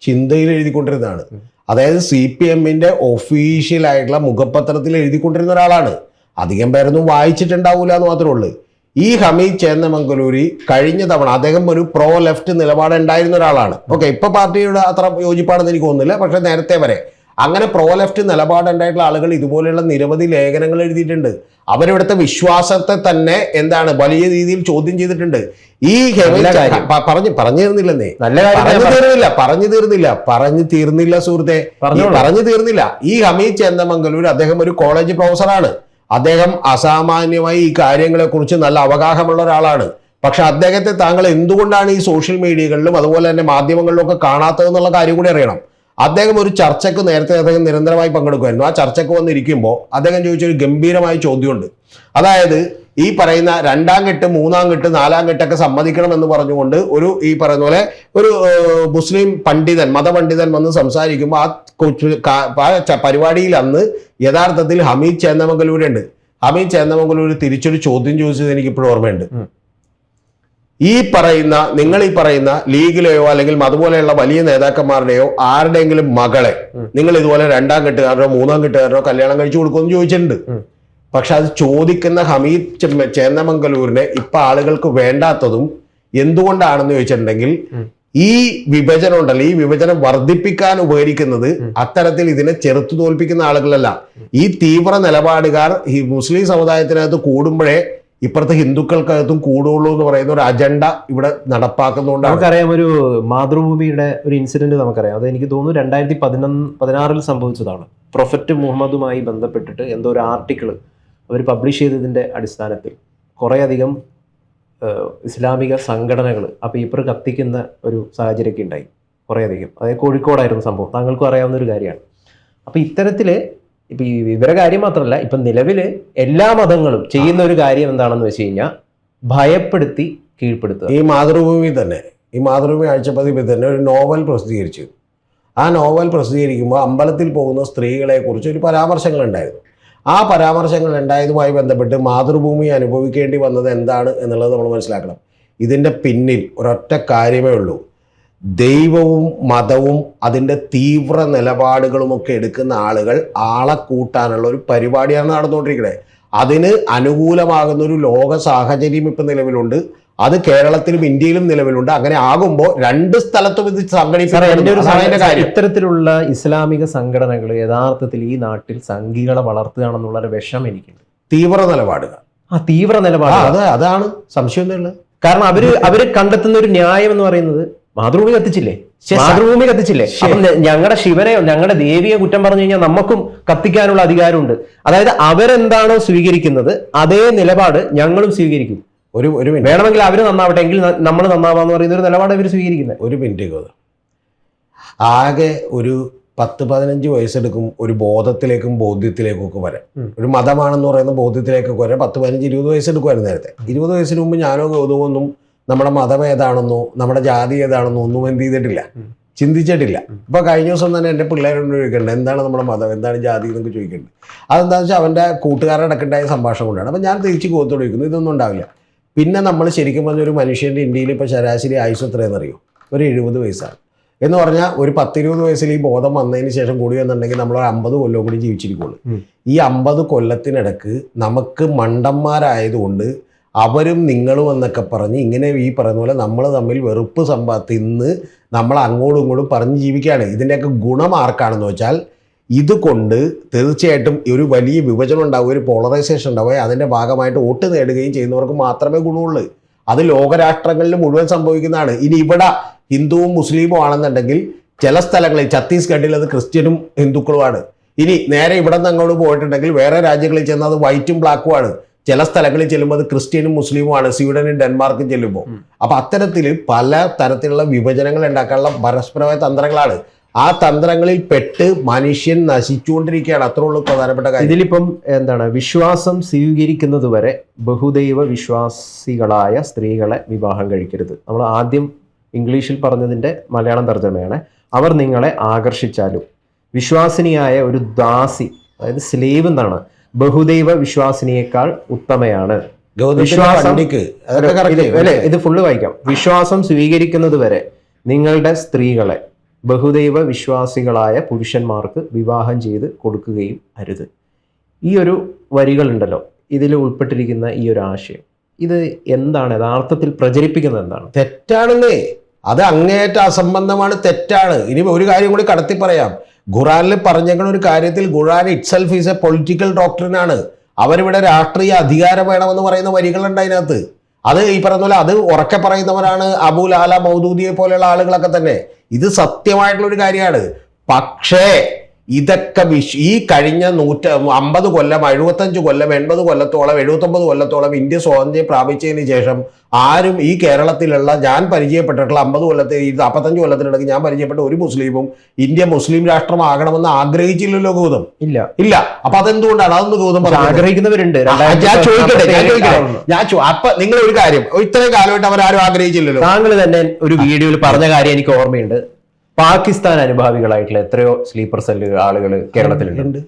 ചിന്തയിൽ എഴുതിക്കൊണ്ടിരുന്നതാണ്. അതായത് CPM-ന്റെ ഒഫീഷ്യലായിട്ടുള്ള മുഖപത്രത്തിൽ എഴുതിക്കൊണ്ടിരുന്ന ഒരാളാണ്. അധികം പേരൊന്നും വായിച്ചിട്ടുണ്ടാവില്ല എന്ന് മാത്രമേ ഉള്ളൂ. ഈ ഹമീദ് ചേന്നമംഗലൂരി കഴിഞ്ഞ തവണ അദ്ദേഹം ഒരു പ്രോ ലെഫ്റ്റ് നിലപാട് ഉണ്ടായിരുന്ന ഒരാളാണ്. ഓക്കെ, ഇപ്പൊ പാർട്ടിയുടെ അത്ര യോജിപ്പാണെന്ന് എനിക്ക് തോന്നുന്നില്ല. പക്ഷെ നേരത്തെ വരെ അങ്ങനെ പ്രോ ലെഫ്റ്റ് നിലപാടുണ്ടായിട്ടുള്ള ആളുകൾ ഇതുപോലെയുള്ള നിരവധി ലേഖനങ്ങൾ എഴുതിയിട്ടുണ്ട്. അവരിവിടുത്തെ വിശ്വാസത്തെ തന്നെ വലിയ രീതിയിൽ ചോദ്യം ചെയ്തിട്ടുണ്ട്. ഈ പറഞ്ഞു തീർന്നില്ല സുഹൃത്തെ, പറഞ്ഞു തീർന്നില്ല. ഈ ഹമീദ് ചേന്നമംഗലൂർ അദ്ദേഹം ഒരു കോളേജ് പ്രൊഫസറാണ്. അദ്ദേഹം അസാമാന്യമായി ഈ കാര്യങ്ങളെ കുറിച്ച് നല്ല അവഗാഹമുള്ള ഒരാളാണ്. പക്ഷെ അദ്ദേഹത്തെ താങ്കൾ എന്തുകൊണ്ടാണ് ഈ സോഷ്യൽ മീഡിയകളിലും അതുപോലെ തന്നെ മാധ്യമങ്ങളിലും ഒക്കെ കാണാത്തതെന്നുള്ള കാര്യം കൂടി അറിയണം. അദ്ദേഹം ഒരു ചർച്ചയ്ക്ക് നേരത്തെ അദ്ദേഹം നിരന്തരമായി പങ്കെടുക്കുമായിരുന്നു. ആ ചർച്ചയ്ക്ക് വന്നിരിക്കുമ്പോൾ അദ്ദേഹം ചോദിച്ചൊരു ഗംഭീരമായ ചോദ്യമുണ്ട്. അതായത് ഈ പറയുന്ന 2ാം കെട്ട് 3ാം കെട്ട് 4ാം കെട്ടൊക്കെ സമ്മതിക്കണം എന്ന് പറഞ്ഞുകൊണ്ട് ഈ പറയുന്ന പോലെ ഒരു മുസ്ലിം പണ്ഡിതൻ, മതപണ്ഡിതൻ വന്ന് സംസാരിക്കുമ്പോൾ ആ പരിപാടിയിൽ അന്ന് യഥാർത്ഥത്തിൽ ഹമീദ് ചേന്നമംഗലൂർ ഉണ്ട്. ഹമീദ് ചേന്നമംഗലൂർ തിരിച്ചൊരു ചോദ്യം ചോദിച്ചത് എനിക്ക് ഇപ്പോഴും ഓർമ്മയുണ്ട്. നിങ്ങൾ ഈ പറയുന്ന ലീഗിലെയോ അല്ലെങ്കിൽ അതുപോലെയുള്ള വലിയ നേതാക്കന്മാരുടെയോ ആരുടെയെങ്കിലും മകളെ നിങ്ങൾ ഇതുപോലെ 2ാം കെട്ടുകാരനോ 3ാം കെട്ടുകാരനോ കല്യാണം കഴിച്ചു കൊടുക്കുമെന്ന് ചോദിച്ചിട്ടുണ്ട്. പക്ഷെ അത് ചോദിക്കുന്ന ഹമീദ് ചേന്നമംഗലൂരിനെ ഇപ്പൊ ആളുകൾക്ക് വേണ്ടാത്തതും എന്തുകൊണ്ടാണെന്ന് ചോദിച്ചിട്ടുണ്ടെങ്കിൽ ഈ വിഭജനം ഉണ്ടല്ലോ, ഈ വിഭജനം വർദ്ധിപ്പിക്കാൻ ഉപകരിക്കുന്നത് അത്തരത്തിൽ ഇതിനെ ചെറുത്തു തോൽപ്പിക്കുന്ന ആളുകളല്ല. ഈ തീവ്ര നിലപാടുകാർ ഈ മുസ്ലിം സമുദായത്തിനകത്ത് കൂടുമ്പോഴേ ഇപ്പുറത്തെ ഹിന്ദുക്കൾക്കകത്തും കൂടുള്ളൂ എന്ന് പറയുന്ന ഒരു അജണ്ട ഇവിടെ നടപ്പാക്കുന്നുണ്ട്. നമുക്കറിയാം, ഒരു മാതൃഭൂമിയുടെ ഒരു ഇൻസിഡന്റ് നമുക്കറിയാം. അത് എനിക്ക് തോന്നുന്നു 2016 സംഭവിച്ചതാണ്. പ്രൊഫറ്റ് മുഹമ്മദുമായി ബന്ധപ്പെട്ടിട്ട് എന്തോ ഒരു ആർട്ടിക്കിൾ അവർ പബ്ലിഷ് ചെയ്തതിന്റെ അടിസ്ഥാനത്തിൽ കുറേയധികം ഇസ്ലാമിക സംഘടനകൾ ആ പേപ്പർ കത്തിക്കുന്ന ഒരു സാഹചര്യമൊക്കെ ഉണ്ടായി കുറേയധികം. അതായത് കോഴിക്കോടായിരുന്നു സംഭവം, താങ്കൾക്കും അറിയാവുന്ന ഒരു കാര്യമാണ്. അപ്പോൾ ഇത്തരത്തിൽ ഇപ്പം ഈ ഇവരെ കാര്യം മാത്രമല്ല, ഇപ്പം നിലവിൽ എല്ലാ മതങ്ങളും ചെയ്യുന്ന ഒരു കാര്യം എന്താണെന്ന് വെച്ച് കഴിഞ്ഞാൽ ഭയപ്പെടുത്തി കീഴ്പ്പെടുത്തുക. ഈ മാതൃഭൂമി ആഴ്ചപ്പതിപ്പിൽ തന്നെ ഒരു നോവൽ പ്രസിദ്ധീകരിച്ചു. ആ നോവൽ പ്രസിദ്ധീകരിക്കുമ്പോൾ അമ്പലത്തിൽ പോകുന്ന സ്ത്രീകളെ കുറിച്ച് ഒരു പരാമർശങ്ങളുണ്ടായിരുന്നു. ആ പരാമർശങ്ങൾ ഉണ്ടായതുമായി ബന്ധപ്പെട്ട് മാതൃഭൂമി അനുഭവിക്കേണ്ടി വന്നത് എന്താണ് എന്നുള്ളത് നമ്മൾ മനസ്സിലാക്കണം. ഇതിൻ്റെ പിന്നിൽ ഒരൊറ്റ കാര്യമേ ഉള്ളൂ. ദൈവവും മതവും അതിൻ്റെ തീവ്ര നിലപാടുകളുമൊക്കെ എടുക്കുന്ന ആളുകൾ ആളെ കൂട്ടാനുള്ള ഒരു പരിപാടിയാണ് നടന്നുകൊണ്ടിരിക്കുന്നത്. അതിന് അനുകൂലമാകുന്ന ഒരു ലോക സാഹചര്യം ഇപ്പം നിലവിലുണ്ട്. അത് കേരളത്തിലും ഇന്ത്യയിലും നിലവിലുണ്ട്. അങ്ങനെ ആകുമ്പോൾ രണ്ട് സ്ഥലത്തും ഇത് സംഘടിപ്പിക്കുന്ന ഇത്തരത്തിലുള്ള ഇസ്ലാമിക സംഘടനകൾ യഥാർത്ഥത്തിൽ ഈ നാട്ടിൽ സംഘികളെ വളർത്തുകയാണെന്നുള്ള ഒരു വിഷം എനിക്കുണ്ട്. തീവ്ര നിലപാടുകൾ, തീവ്ര നിലപാട് അതാണ് സംശയമൊന്നുമില്ല. കാരണം അവര് കണ്ടെത്തുന്ന ഒരു ന്യായം എന്ന് പറയുന്നത് മാതൃഭൂമി കത്തിച്ചില്ലേ. അപ്പം ഞങ്ങളുടെ ശിവനെയോ ഞങ്ങളുടെ ദേവിയെ കുറ്റം പറഞ്ഞു കഴിഞ്ഞാൽ നമുക്കും കത്തിക്കാനുള്ള അധികാരമുണ്ട്. അതായത് അവരെന്താണോ സ്വീകരിക്കുന്നത് അതേ നിലപാട് ഞങ്ങളും സ്വീകരിക്കും. ഒരു വേണമെങ്കിൽ അവർ നന്നാവട്ടെ എങ്കിൽ നമ്മൾ നന്നാവാന്ന് പറയുന്ന ഒരു നിലപാട് അവർ സ്വീകരിക്കുന്നത്. ഒരു മിനിറ്റ്, ആകെ ഒരു 10-15 വയസ്സെടുക്കും ഒരു ബോധത്തിലേക്കും ബോധ്യത്തിലേക്കും ഒക്കെ വരാൻ. ഒരു മതമാണെന്ന് പറയുന്ന ബോധ്യത്തിലേക്കൊക്കെ വരാൻ 10-15-20 വയസ്സെടുക്കുമായിരുന്നു. നേരത്തെ 20 വയസ്സിന് മുമ്പ് ഞാനോ ഗൗതമൊന്നും നമ്മുടെ മതം ഏതാണെന്നോ നമ്മുടെ ജാതി ഏതാണെന്നോ ഒന്നും എന്ത് ചെയ്തിട്ടില്ല, ചിന്തിച്ചിട്ടില്ല. ഇപ്പൊ കഴിഞ്ഞ ദിവസം തന്നെ എൻ്റെ പിള്ളേരോട് ചോദിക്കുന്നുണ്ട് എന്താണ് നമ്മുടെ മതം, എന്താണ് ജാതി എന്നൊക്കെ ചോദിക്കുന്നുണ്ട്. അതെന്താണെന്ന് വെച്ചാൽ അവൻ്റെ കൂട്ടുകാരടക്കുണ്ടായ സംഭാഷണം കൊണ്ടാണ്. അപ്പം ഞാൻ തിരിച്ച് കോത്തോട് ചോദിക്കുന്നു, ഇതൊന്നും ഉണ്ടാവില്ല. പിന്നെ നമ്മൾ ശരിക്കും പറഞ്ഞൊരു മനുഷ്യൻ്റെ ഇന്ത്യയിൽ ഇപ്പോൾ ശരാശരി ആയുസ് എത്രയെന്നറിയോ? ഒരു 70 വയസ്സാണ്. എന്ന് പറഞ്ഞാൽ ഒരു 10-20 വയസ്സിൽ ഈ ബോധം വന്നതിന് ശേഷം കൂടി വന്നിട്ടുണ്ടെങ്കിൽ നമ്മൾ 50 കൊല്ലം കൂടി ജീവിച്ചിരിക്കുള്ളൂ. ഈ 50 കൊല്ലത്തിനിടക്ക് നമുക്ക് മണ്ടന്മാരായതുകൊണ്ട് അവരും നിങ്ങളും എന്നൊക്കെ പറഞ്ഞ് ഇങ്ങനെ ഈ പറയുന്ന പോലെ നമ്മൾ തമ്മിൽ വെറുപ്പ് തിന്ന് നമ്മൾ അങ്ങോട്ടും ഇങ്ങോട്ടും പറഞ്ഞ് ജീവിക്കുകയാണ്. ഇതിൻ്റെയൊക്കെ ഗുണം ആർക്കാണെന്ന് വെച്ചാൽ ഇതുകൊണ്ട് തീർച്ചയായിട്ടും ഒരു വലിയ വിഭജനം ഉണ്ടാവുക, ഒരു പോളറൈസേഷൻ ഉണ്ടാവുക, അതിൻ്റെ ഭാഗമായിട്ട് വോട്ട് നേടുകയും ചെയ്യുന്നവർക്ക് മാത്രമേ ഗുണമുള്ളൂ. അത് ലോകരാഷ്ട്രങ്ങളിൽ മുഴുവൻ സംഭവിക്കുന്നതാണ്. ഇനി ഇവിടെ ഹിന്ദുവും മുസ്ലിമും ആണെന്നുണ്ടെങ്കിൽ ചില സ്ഥലങ്ങളിൽ ഛത്തീസ്ഗഡിൽ അത് ക്രിസ്ത്യനും ഹിന്ദുക്കളുമാണ്. ഇനി നേരെ ഇവിടെ നിന്ന് അങ്ങോട്ട് പോയിട്ടുണ്ടെങ്കിൽ വേറെ രാജ്യങ്ങളിൽ ചെന്നാൽ അത് വൈറ്റും ബ്ലാക്കുമാണ്. ചില സ്ഥലങ്ങളിൽ ചെല്ലുമ്പോൾ അത് ക്രിസ്ത്യനും മുസ്ലിമുമാണ്, സ്വീഡനും ഡെൻമാർക്കും ചെല്ലുമ്പോൾ. അപ്പൊ അത്തരത്തിൽ പല തരത്തിലുള്ള വിഭജനങ്ങൾ ഉണ്ടാക്കാനുള്ള പരസ്പരമായ തന്ത്രങ്ങളാണ്. ആ തന്ത്രങ്ങളിൽ പെട്ട് മനുഷ്യൻ നശിച്ചുകൊണ്ടിരിക്കുകയാണ്. അത്രയുള്ള പ്രധാനപ്പെട്ട കാര്യം. ഇതിലിപ്പം എന്താണ്, വിശ്വാസം സ്വീകരിക്കുന്നത് വരെ ബഹുദൈവ വിശ്വാസികളായ സ്ത്രീകളെ വിവാഹം കഴിക്കരുത്. നമ്മൾ ആദ്യം ഇംഗ്ലീഷിൽ പറഞ്ഞതിൻ്റെ മലയാളം തർജ്ജമയാണ്. അവർ നിങ്ങളെ ആകർഷിച്ചാലും വിശ്വാസിനിയായ ഒരു ദാസി, അതായത് സ്ലേവ് എന്നാണ്, ബഹുദൈവ വിശ്വാസിനിയേക്കാൾ ഉത്തമയാണ്. ഇത് ഫുള്ള് വായിക്കാം. വിശ്വാസം സ്വീകരിക്കുന്നത് വരെ നിങ്ങളുടെ സ്ത്രീകളെ ബഹുദൈവ വിശ്വാസികളായ പുരുഷന്മാർക്ക് വിവാഹം ചെയ്ത് കൊടുക്കുകയും അരുത്. ഈ ഒരു വരികളുണ്ടല്ലോ, ഇതിൽ ഉൾപ്പെട്ടിരിക്കുന്ന ഈ ഒരു ആശയം, ഇത് എന്താണ് യഥാർത്ഥത്തിൽ പ്രചരിപ്പിക്കുന്നത്? എന്താണ്? തെറ്റാണെന്നേ, അത് അങ്ങേയറ്റ അസംബന്ധമാണ്, തെറ്റാണ്. ഇനി ഒരു കാര്യം കൂടി കടത്തി പറയാം. ഖുറാനിൽ പറഞ്ഞേക്കുന്ന ഒരു കാര്യത്തിൽ ഖുറാൻ ഇറ്റ്സെൽഫ് ഈസ് എ പൊളിറ്റിക്കൽ ഡോക്ട്രിനാണ്. അവരിവിടെ രാഷ്ട്രീയ അധികാരം വേണമെന്ന് പറയുന്ന വരികളുണ്ട് അതിനകത്ത്. അത് ഈ പറയുന്ന പോലെ അത് ഉറക്കെ പറയുന്നവരാണ് അബുൽ ആല മൗദൂദിയെ പോലെയുള്ള ആളുകളൊക്കെ തന്നെ. ഇത് സത്യമായിട്ടുള്ളൊരു കാര്യമാണ്. പക്ഷേ ഇതൊക്കെ ഈ കഴിഞ്ഞ 50 കൊല്ലം 75 കൊല്ലം 80 കൊല്ലത്തോളം 79 കൊല്ലത്തോളം ഇന്ത്യ സ്വാതന്ത്ര്യം പ്രാപിച്ചതിന് ശേഷം ആരും ഈ കേരളത്തിലുള്ള ഞാൻ പരിചയപ്പെട്ടിട്ടുള്ള 50 കൊല്ലത്തെ 45 കൊല്ലത്തിനിടയ്ക്ക് ഞാൻ പരിചയപ്പെട്ട ഒരു മുസ്ലിമും ഇന്ത്യ മുസ്ലിം രാഷ്ട്രമാകണമെന്ന് ആഗ്രഹിച്ചില്ലല്ലോ ഗൗതം. ഇല്ല. അപ്പൊ അതെന്തുകൊണ്ടാണ്? അതൊന്ന് ഗൗതം ആഗ്രഹിക്കുന്നവരുണ്ട്. ഞാൻ ചോദിക്കട്ടെ. അപ്പൊ നിങ്ങൾ ഒരു കാര്യം, ഇത്രയും കാലമായിട്ട് അവരാരും ആഗ്രഹിച്ചില്ലല്ലോ. താങ്കൾ തന്നെ ഒരു വീഡിയോയിൽ പറഞ്ഞ കാര്യം എനിക്ക് ഓർമ്മയുണ്ട്. പാകിസ്ഥാൻ അനുഭാവികളായിട്ടുള്ള എത്രയോ സ്ലീപ്പർ സെല്ല് ആളുകൾ കേരളത്തിലുണ്ട്.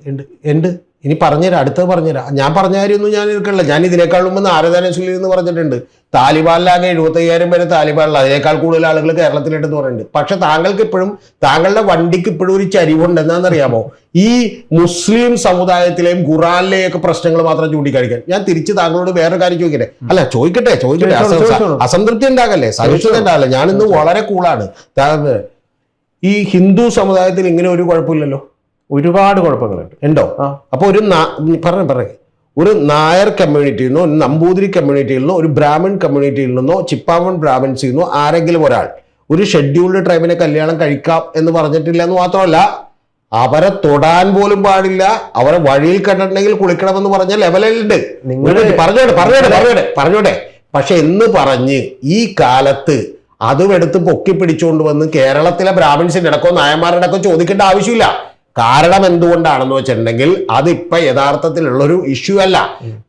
ഉണ്ട്. ഇനി പറഞ്ഞുതരാം, അടുത്തത് പറഞ്ഞുതരാം. ഞാൻ പറഞ്ഞ കാര്യമൊന്നും ഞാൻ എടുക്കണില്ല. ഞാൻ ഇതിനേക്കാൾ മുമ്പ് നാരദാന സുലി എന്ന് പറഞ്ഞിട്ടുണ്ട്. താലിബാനിലാകെ 75,000 പേര് താലിബാനിലാണ്, അതിനേക്കാൾ കൂടുതൽ ആളുകൾ കേരളത്തിലുണ്ടെന്ന് പറയുന്നുണ്ട്. പക്ഷെ താങ്കൾക്ക് ഇപ്പോഴും താങ്കളുടെ വണ്ടിക്ക് ഇപ്പോഴും ഒരു ചരിവുണ്ട്. എന്താണെന്നറിയാമോ? ഈ മുസ്ലിം സമുദായത്തിലെയും ഖുറാനിലെയും ഒക്കെ പ്രശ്നങ്ങൾ മാത്രം ചൂണ്ടിക്കാണിക്കാൻ. ഞാൻ തിരിച്ച് താങ്കളോട് വേറൊരു കാര്യം ചോദിക്കട്ടെ. അല്ല, ചോദിക്കട്ടെ. അസംതൃപ്തി ഉണ്ടാകല്ലേ, സഹിഷ്ണുത ഉണ്ടാകല്ലേ. ഞാനിന്ന് വളരെ കൂളാണ്. ഈ ഹിന്ദു സമുദായത്തിൽ ഇങ്ങനെ ഒരു കുഴപ്പമില്ലല്ലോ. ഒരുപാട് കുഴപ്പങ്ങളുണ്ട്. ഉണ്ടോ? അപ്പൊ ഒരു നായർ കമ്മ്യൂണിറ്റിയിൽ നിന്നോ, നമ്പൂതിരി കമ്മ്യൂണിറ്റിയിൽ നിന്നോ, ഒരു ബ്രാഹ്മൺ കമ്മ്യൂണിറ്റിയിൽ നിന്നോ, ചിപ്പാവൺ ബ്രാഹ്മൺസിൽ നിന്നോ ആരെങ്കിലും ഒരാൾ ഒരു ഷെഡ്യൂൾഡ് ട്രൈബിനെ കല്യാണം കഴിക്കാം എന്ന് പറഞ്ഞിട്ടില്ല എന്ന് മാത്രമല്ല, അവരെ തൊടാൻ പോലും പാടില്ല, അവരെ വഴിയിൽ കണ്ടിട്ടുണ്ടെങ്കിൽ കുളിക്കണമെന്ന് പറഞ്ഞ ലെവലുണ്ട്. പറഞ്ഞോട്ടെ. പക്ഷെ എന്ന് പറഞ്ഞ് ഈ കാലത്ത് അതും എടുത്ത് പൊക്കി പിടിച്ചുകൊണ്ട് വന്ന് കേരളത്തിലെ ബ്രാഹ്മിൻസിന്റെ അടക്കോ നായന്മാരുടെ അടക്കം ചോദിക്കേണ്ട ആവശ്യമില്ല. കാരണം എന്തുകൊണ്ടാണെന്ന് വെച്ചിട്ടുണ്ടെങ്കിൽ അതിപ്പോ യഥാർത്ഥത്തിലുള്ളൊരു ഇഷ്യൂ അല്ല.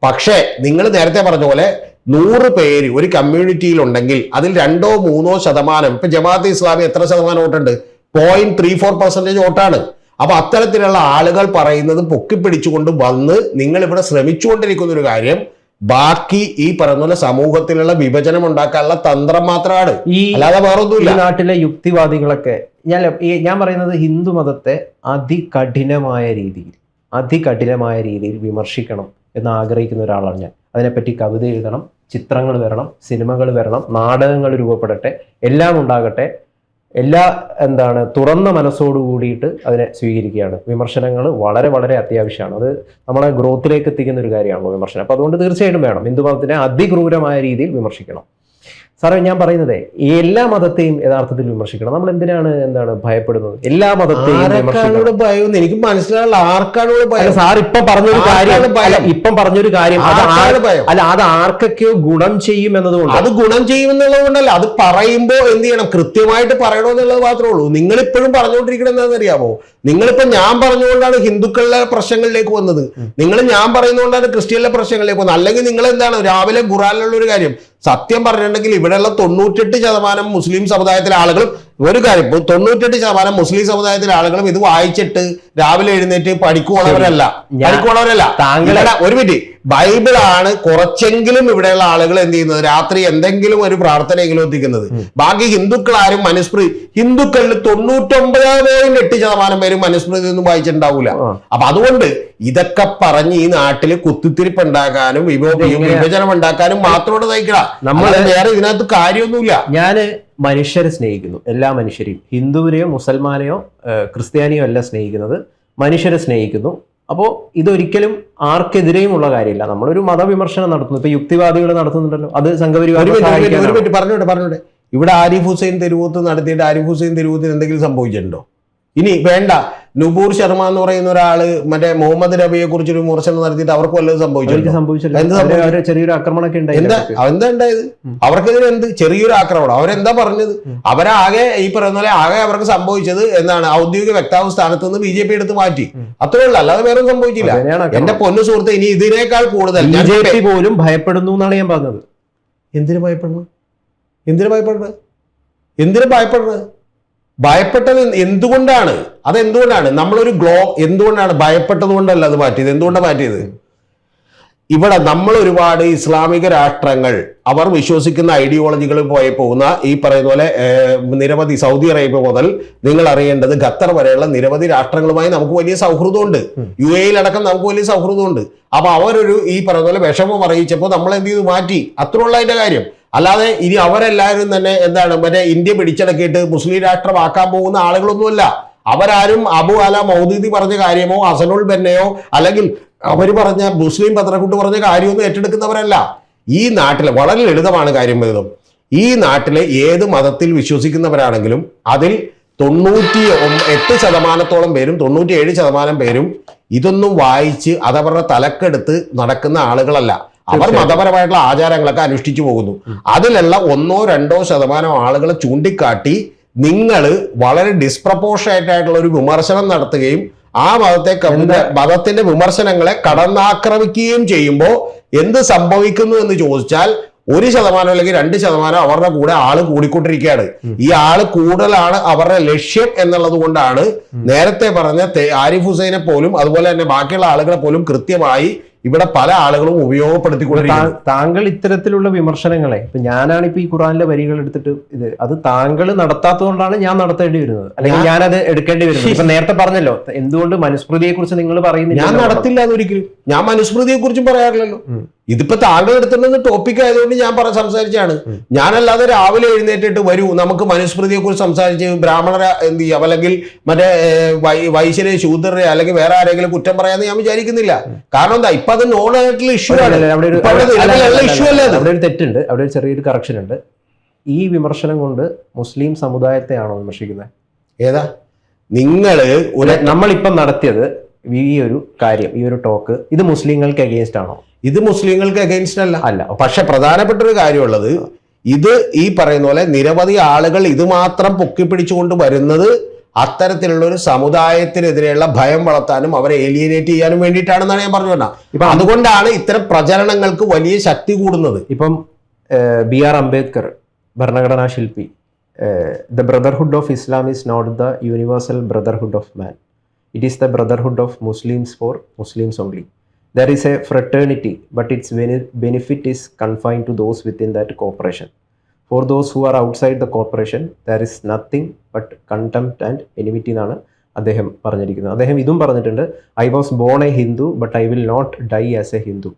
പക്ഷേ നിങ്ങൾ നേരത്തെ പറഞ്ഞ പോലെ 100 പേര് ഒരു കമ്മ്യൂണിറ്റിയിൽ ഉണ്ടെങ്കിൽ അതിൽ 2-3% ഇപ്പൊ ജമാഅത്തെ ഇസ്ലാമി എത്ര ശതമാനം വോട്ടുണ്ട്? 0.34% വോട്ടാണ്. അപ്പൊ അത്തരത്തിലുള്ള ആളുകൾ പറയുന്നത് പൊക്കിപ്പിടിച്ചുകൊണ്ട് വന്ന് നിങ്ങൾ ഇവിടെ ശ്രമിച്ചുകൊണ്ടിരിക്കുന്ന ഒരു കാര്യം ബാക്കി ഈ പറയുന്ന പോലെ സമൂഹത്തിലുള്ള വിഭജനം ഉണ്ടാക്കാനുള്ള തന്ത്രം മാത്രമാണ്, അല്ലാതെ വേറൊന്നുമില്ല. ഈ നാട്ടിലെ യുക്തിവാദികളൊക്കെ ഞാൻ പറയുന്നത് ഹിന്ദു മതത്തെ അതികഠിനമായ രീതിയിൽ വിമർശിക്കണം എന്ന് ആഗ്രഹിക്കുന്ന ഒരാളാണ് ഞാൻ. അതിനെപ്പറ്റി കവിത എഴുതണം, ചിത്രങ്ങൾ വരണം, സിനിമകൾ വരണം, നാടകങ്ങൾ രൂപപ്പെടട്ടെ, എല്ലാം ഉണ്ടാകട്ടെ. തുറന്ന മനസ്സോടു കൂടിയിട്ട് അതിനെ സ്വീകരിക്കുകയാണ്. വിമർശനങ്ങൾ വളരെ വളരെ അത്യാവശ്യമാണ്. അത് നമ്മളെ ഗ്രോത്തിലേക്ക് എത്തിക്കുന്ന ഒരു കാര്യമാണല്ലോ വിമർശനം. അപ്പോൾ അതുകൊണ്ട് തീർച്ചയായിട്ടും വേണം. ഹിന്ദു മതത്തിനെ അതിക്രൂരമായ രീതിയിൽ വിമർശിക്കണം. സാറേ, ഞാൻ പറയുന്നത് എല്ലാ മതത്തെയും യഥാർത്ഥത്തിൽ വിമർശിക്കണം. നമ്മൾ എന്തിനാണ് ഭയപ്പെടുന്നത്? എല്ലാ മതത്തെയും ഭയം എനിക്ക് മനസ്സിലാവില്ല. ആർക്കാണ് ഭയം? സാർ ഇപ്പം പറഞ്ഞൊരു കാര്യം അത് ആർക്കൊക്കെയോ ഗുണം ചെയ്യും എന്നതുകൊണ്ട്. അത് ഗുണം ചെയ്യുമെന്നുള്ളത് കൊണ്ടല്ല, അത് പറയുമ്പോ എന്ത് ചെയ്യണം, കൃത്യമായിട്ട് പറയണമെന്നുള്ളത് മാത്രമേ ഉള്ളൂ. നിങ്ങളിപ്പോഴും പറഞ്ഞുകൊണ്ടിരിക്കണം എന്താണെന്നറിയാമോ? നിങ്ങളിപ്പോ ഞാൻ പറഞ്ഞുകൊണ്ടാണ് ഹിന്ദുക്കളുടെ പ്രശ്നങ്ങളിലേക്ക് വന്നത്, ഞാൻ പറയുന്നതുകൊണ്ടാണ് ക്രിസ്ത്യനിലെ പ്രശ്നങ്ങളിലേക്ക് വന്നത്. അല്ലെങ്കിൽ നിങ്ങൾ എന്താണ് രാവിലെ ഖുറാനിലുള്ള ഒരു കാര്യം സത്യം പറഞ്ഞിട്ടുണ്ടെങ്കിൽ ഇവിടെയുള്ള 98% മുസ്ലിം സമുദായത്തിലെ ആളുകളും ഒരു കാര്യം, 98% മുസ്ലിം സമുദായത്തിലെ ആളുകളും ഇത് വായിച്ചിട്ട് രാവിലെ എഴുന്നേറ്റ് പഠിക്കുവാണവരല്ല. ഒരു മിനിറ്റ്, ബൈബിളാണ് കുറച്ചെങ്കിലും ഇവിടെയുള്ള ആളുകൾ എന്ത് ചെയ്യുന്നത്, രാത്രി എന്തെങ്കിലും ഒരു പ്രാർത്ഥനയെങ്കിലും എത്തിക്കുന്നത്. ബാക്കി ഹിന്ദുക്കൾ ആരും ഹിന്ദുക്കളിൽ 99.8% പേരും മനുസ്മൃതി ഒന്നും വായിച്ചിട്ടുണ്ടാവൂല. അപ്പൊ അതുകൊണ്ട് ഇതൊക്കെ പറഞ്ഞ് ഈ നാട്ടില് കുത്തിത്തിരിപ്പ് ഉണ്ടാക്കാനും വിഭജനം ഉണ്ടാക്കാനും മാത്രമോട് നയിക്കണം. നമ്മൾ വേറെ ഇതിനകത്ത് കാര്യമൊന്നുമില്ല. ഞാന് മനുഷ്യരെ സ്നേഹിക്കുന്നു, എല്ലാ മനുഷ്യരെയും, ഹിന്ദുവിനെയോ മുസൽമാനെയോ ക്രിസ്ത്യാനിയോ അല്ല സ്നേഹിക്കുന്നത്, മനുഷ്യരെ സ്നേഹിക്കുന്നു. അപ്പോൾ ഇതൊരിക്കലും ആർക്കെതിരെയും ഉള്ള കാര്യമില്ല. നമ്മളൊരു മതവിമർശനം നടത്തുന്നു. ഇപ്പൊ യുക്തിവാദികൾ നടത്തുന്നുണ്ടല്ലോ, അത് സംഘപരിവാർ. പറഞ്ഞോട്ടെ. ഇവിടെ ആരിഫ് ഹുസൈൻ തെരുവൂത്ത് നടത്തിയിട്ട് ആരിഫ് ഹുസൈൻ തെരുവൂത്തിന് എന്തെങ്കിലും സംഭവിച്ചിട്ടുണ്ടോ? ഇനി വേണ്ട, നുപൂർ ശർമ്മ എന്ന് പറയുന്ന ഒരാള് മറ്റേ മുഹമ്മദ് നബിയെ കുറിച്ചൊരു വിമർശനം നടത്തിയിട്ട് അവർക്ക് വല്ലതും സംഭവിച്ചില്ല? ചെറിയൊരു ആക്രമണമൊക്കെ എന്താ ഉണ്ടായത്? അവർക്കെതിരെ എന്ത് ചെറിയൊരു ആക്രമണം? അവരെന്താ പറഞ്ഞത്? അവരാകെ ഈ പറയുന്ന പോലെ ആകെ അവർക്ക് സംഭവിച്ചത് എന്താണ്, ഔദ്യോഗിക വക്താവ് സ്ഥാനത്ത് നിന്ന് BJP എടുത്ത് മാറ്റി, അത്രേ ഉള്ളൂ. അല്ലാതെ വേറെ സംഭവിച്ചില്ല. എന്റെ പൊന്നു സുഹൃത്തെ, ഇനി ഇതിനേക്കാൾ കൂടുതൽ BJP പോലും ഭയപ്പെടുന്നു എന്നാണ് ഞാൻ പറഞ്ഞത്. എന്തിനു ഭയപ്പെടുന്നത്? ഭയപ്പെട്ടത് എന്തുകൊണ്ടാണ്? അതെന്തുകൊണ്ടാണ് നമ്മളൊരു എന്തുകൊണ്ടാണ് ഭയപ്പെട്ടത് കൊണ്ടല്ല അത് മാറ്റിയത്? എന്തുകൊണ്ടാണ് മാറ്റിയത്? ഇവിടെ നമ്മൾ ഒരുപാട് ഇസ്ലാമിക രാഷ്ട്രങ്ങൾ അവർ വിശ്വസിക്കുന്ന ഐഡിയോളജികളിൽ പോകുന്ന ഈ പറയുന്ന പോലെ നിരവധി, സൗദി അറേബ്യ മുതൽ നിങ്ങൾ അറിയേണ്ടത് ഖത്തർ വരെയുള്ള നിരവധി രാഷ്ട്രങ്ങളുമായി നമുക്ക് വലിയ സൗഹൃദമുണ്ട്. UAE അടക്കം നമുക്ക് വലിയ സൗഹൃദമുണ്ട്. അപ്പൊ അവരൊരു ഈ പറയുന്ന പോലെ വിഷമം അറിയിച്ചപ്പോൾ നമ്മൾ എന്ത് ചെയ്തു, മാറ്റി. അത്രയുള്ള അതിന്റെ കാര്യം. അല്ലാതെ ഇനി അവരെല്ലാവരും തന്നെ മറ്റേ ഇന്ത്യ പിടിച്ചടക്കിയിട്ട് മുസ്ലിം രാഷ്ട്രമാക്കാൻ പോകുന്ന ആളുകളൊന്നുമല്ല. അവരാരും അബു അല മൗദൂദി പറഞ്ഞ കാര്യമോ ഹസനുൽ ബന്നയോ അല്ലെങ്കിൽ അവർ പറഞ്ഞ മുസ്ലിം പത്രക്കൂട്ട് പറഞ്ഞ കാര്യമൊന്നും ഏറ്റെടുക്കുന്നവരല്ല. ഈ നാട്ടിലെ വളരെ ലളിതമാണ് കാര്യം വരുന്നത്. ഈ നാട്ടിലെ ഏത് മതത്തിൽ വിശ്വസിക്കുന്നവരാണെങ്കിലും അതിൽ 98% പേരും 97% പേരും ഇതൊന്നും വായിച്ച് അതവരുടെ തലക്കെടുത്ത് നടക്കുന്ന ആളുകളല്ല. അവർ മതപരമായിട്ടുള്ള ആചാരങ്ങളൊക്കെ അനുഷ്ഠിച്ചു പോകുന്നു. അതിലുള്ള 1-2% ആളുകളെ ചൂണ്ടിക്കാട്ടി നിങ്ങൾ വളരെ ഡിസ്പ്രപ്പോർഷനേറ്റ് ആയിട്ടുള്ള ഒരു വിമർശനം നടത്തുകയും ആ മതത്തിന്റെ വിമർശനങ്ങളെ കടന്നാക്രമിക്കുകയും ചെയ്യുമ്പോൾ എന്ത് സംഭവിക്കുന്നു എന്ന് ചോദിച്ചാൽ 1% അല്ലെങ്കിൽ 2% അവരുടെ കൂടെ ആള് കൂടിക്കൊണ്ടിരിക്കുകയാണ്. ഈ ആള് കൂടുതലാണ് അവരുടെ ലക്ഷ്യം എന്നുള്ളത് കൊണ്ടാണ് നേരത്തെ പറഞ്ഞ ആരിഫ് ഹുസൈനെ പോലും അതുപോലെ തന്നെ ബാക്കിയുള്ള ആളുകളെ പോലും കൃത്യമായി ഇവിടെ പല ആളുകളും ഉപയോഗപ്പെടുത്തിക്കൊണ്ടിരിക്കുന്നത്. താങ്കൾ ഇത്തരത്തിലുള്ള വിമർശനങ്ങളെ, ഇപ്പൊ ഞാനാണിപ്പോ ഈ ഖുറാനിലെ വരികൾ എടുത്തിട്ട് അത് താങ്കൾ നടത്താത്തതുകൊണ്ടാണ് ഞാൻ നടത്തേണ്ടി വരുന്നത്, അല്ലെങ്കിൽ ഞാനത് എടുക്കേണ്ടി വരുന്നത്. ഇപ്പൊ നേരത്തെ പറഞ്ഞല്ലോ, എന്തുകൊണ്ട് മനുസ്മൃതിയെ കുറിച്ച് നിങ്ങൾ പറയുന്നില്ല? ഞാൻ നടത്തില്ല അതൊരിക്കലും. ഞാൻ മനുസ്മൃതിയെ കുറിച്ചും പറയാറില്ലല്ലോ. ഇതിപ്പോ താങ്കൾ എടുത്തിട്ടുള്ളത് ടോപ്പിക് ആയതുകൊണ്ട് ഞാൻ സംസാരിച്ചാണ്. ഞാനല്ലാതെ രാവിലെ എഴുന്നേറ്റിട്ട് വരൂ നമുക്ക് മനുസ്മൃതിയെ കുറിച്ച് സംസാരിച്ച് ബ്രാഹ്മണരെ എന്ത് ചെയ്യാം, അല്ലെങ്കിൽ മറ്റേ വൈശ്യരെ ശൂദ്രരെ അല്ലെങ്കിൽ വേറെ ആരെങ്കിലും കുറ്റം പറയാന്ന് ഞാൻ വിചാരിക്കുന്നില്ല. കാരണം എന്താ, ഇപ്പൊ അത് നോൺ ആയിട്ടുള്ള ഇഷ്യൂ ആണ്. അവിടെ ഒരു തെറ്റുണ്ട്, അവിടെ ഒരു ചെറിയൊരു കറക്ഷൻ ഉണ്ട്. ഈ വിമർശനം കൊണ്ട് മുസ്ലിം സമുദായത്തെയാണോ വിമർശിക്കുന്നത്? ഏതാ നിങ്ങൾ ഒരു നമ്മളിപ്പം നടത്തിയത് ഈ ഒരു കാര്യം, ഈ ഒരു ടോക്ക്, ഇത് മുസ്ലിങ്ങൾക്ക് അഗെയിൻസ്റ്റ് ആണോ? ഇത് മുസ്ലിങ്ങൾക്ക് അഗെയിൻസ്റ്റ് അല്ല. അല്ല. പക്ഷെ പ്രധാനപ്പെട്ട ഒരു കാര്യമുള്ളത്, ഇത് ഈ പറയുന്ന പോലെ നിരവധി ആളുകൾ ഇത് മാത്രം പൊക്കിപ്പിടിച്ചുകൊണ്ട് വരുന്നത് അത്തരത്തിലുള്ള ഒരു സമുദായത്തിനെതിരെയുള്ള ഭയം വളർത്താനും അവരെ ഏലിയനേറ്റ് ചെയ്യാനും വേണ്ടിയിട്ടാണെന്നാണ് ഞാൻ പറഞ്ഞു പറഞ്ഞത്. ഇപ്പൊ അതുകൊണ്ടാണ് ഇത്തരം പ്രചരണങ്ങൾക്ക് വലിയ ശക്തി കൂടുന്നത്. ഇപ്പം BR അംബേദ്കർ, ഭരണഘടനാ ശില്പി, the brotherhood of Islam is not the universal brotherhood of man, it is the brotherhood of Muslims for Muslims only. There is a fraternity, but its benefit is confined to those within that corporation. For those who are outside the corporation, there is nothing but contempt and enmity എന്നാണ് അദ്ദേഹം പറഞ്ഞിരിക്കുന്നത്. അദ്ദേഹം ഇതും പറഞ്ഞിട്ടുണ്ട്, I was born a Hindu but I will not die as a Hindu.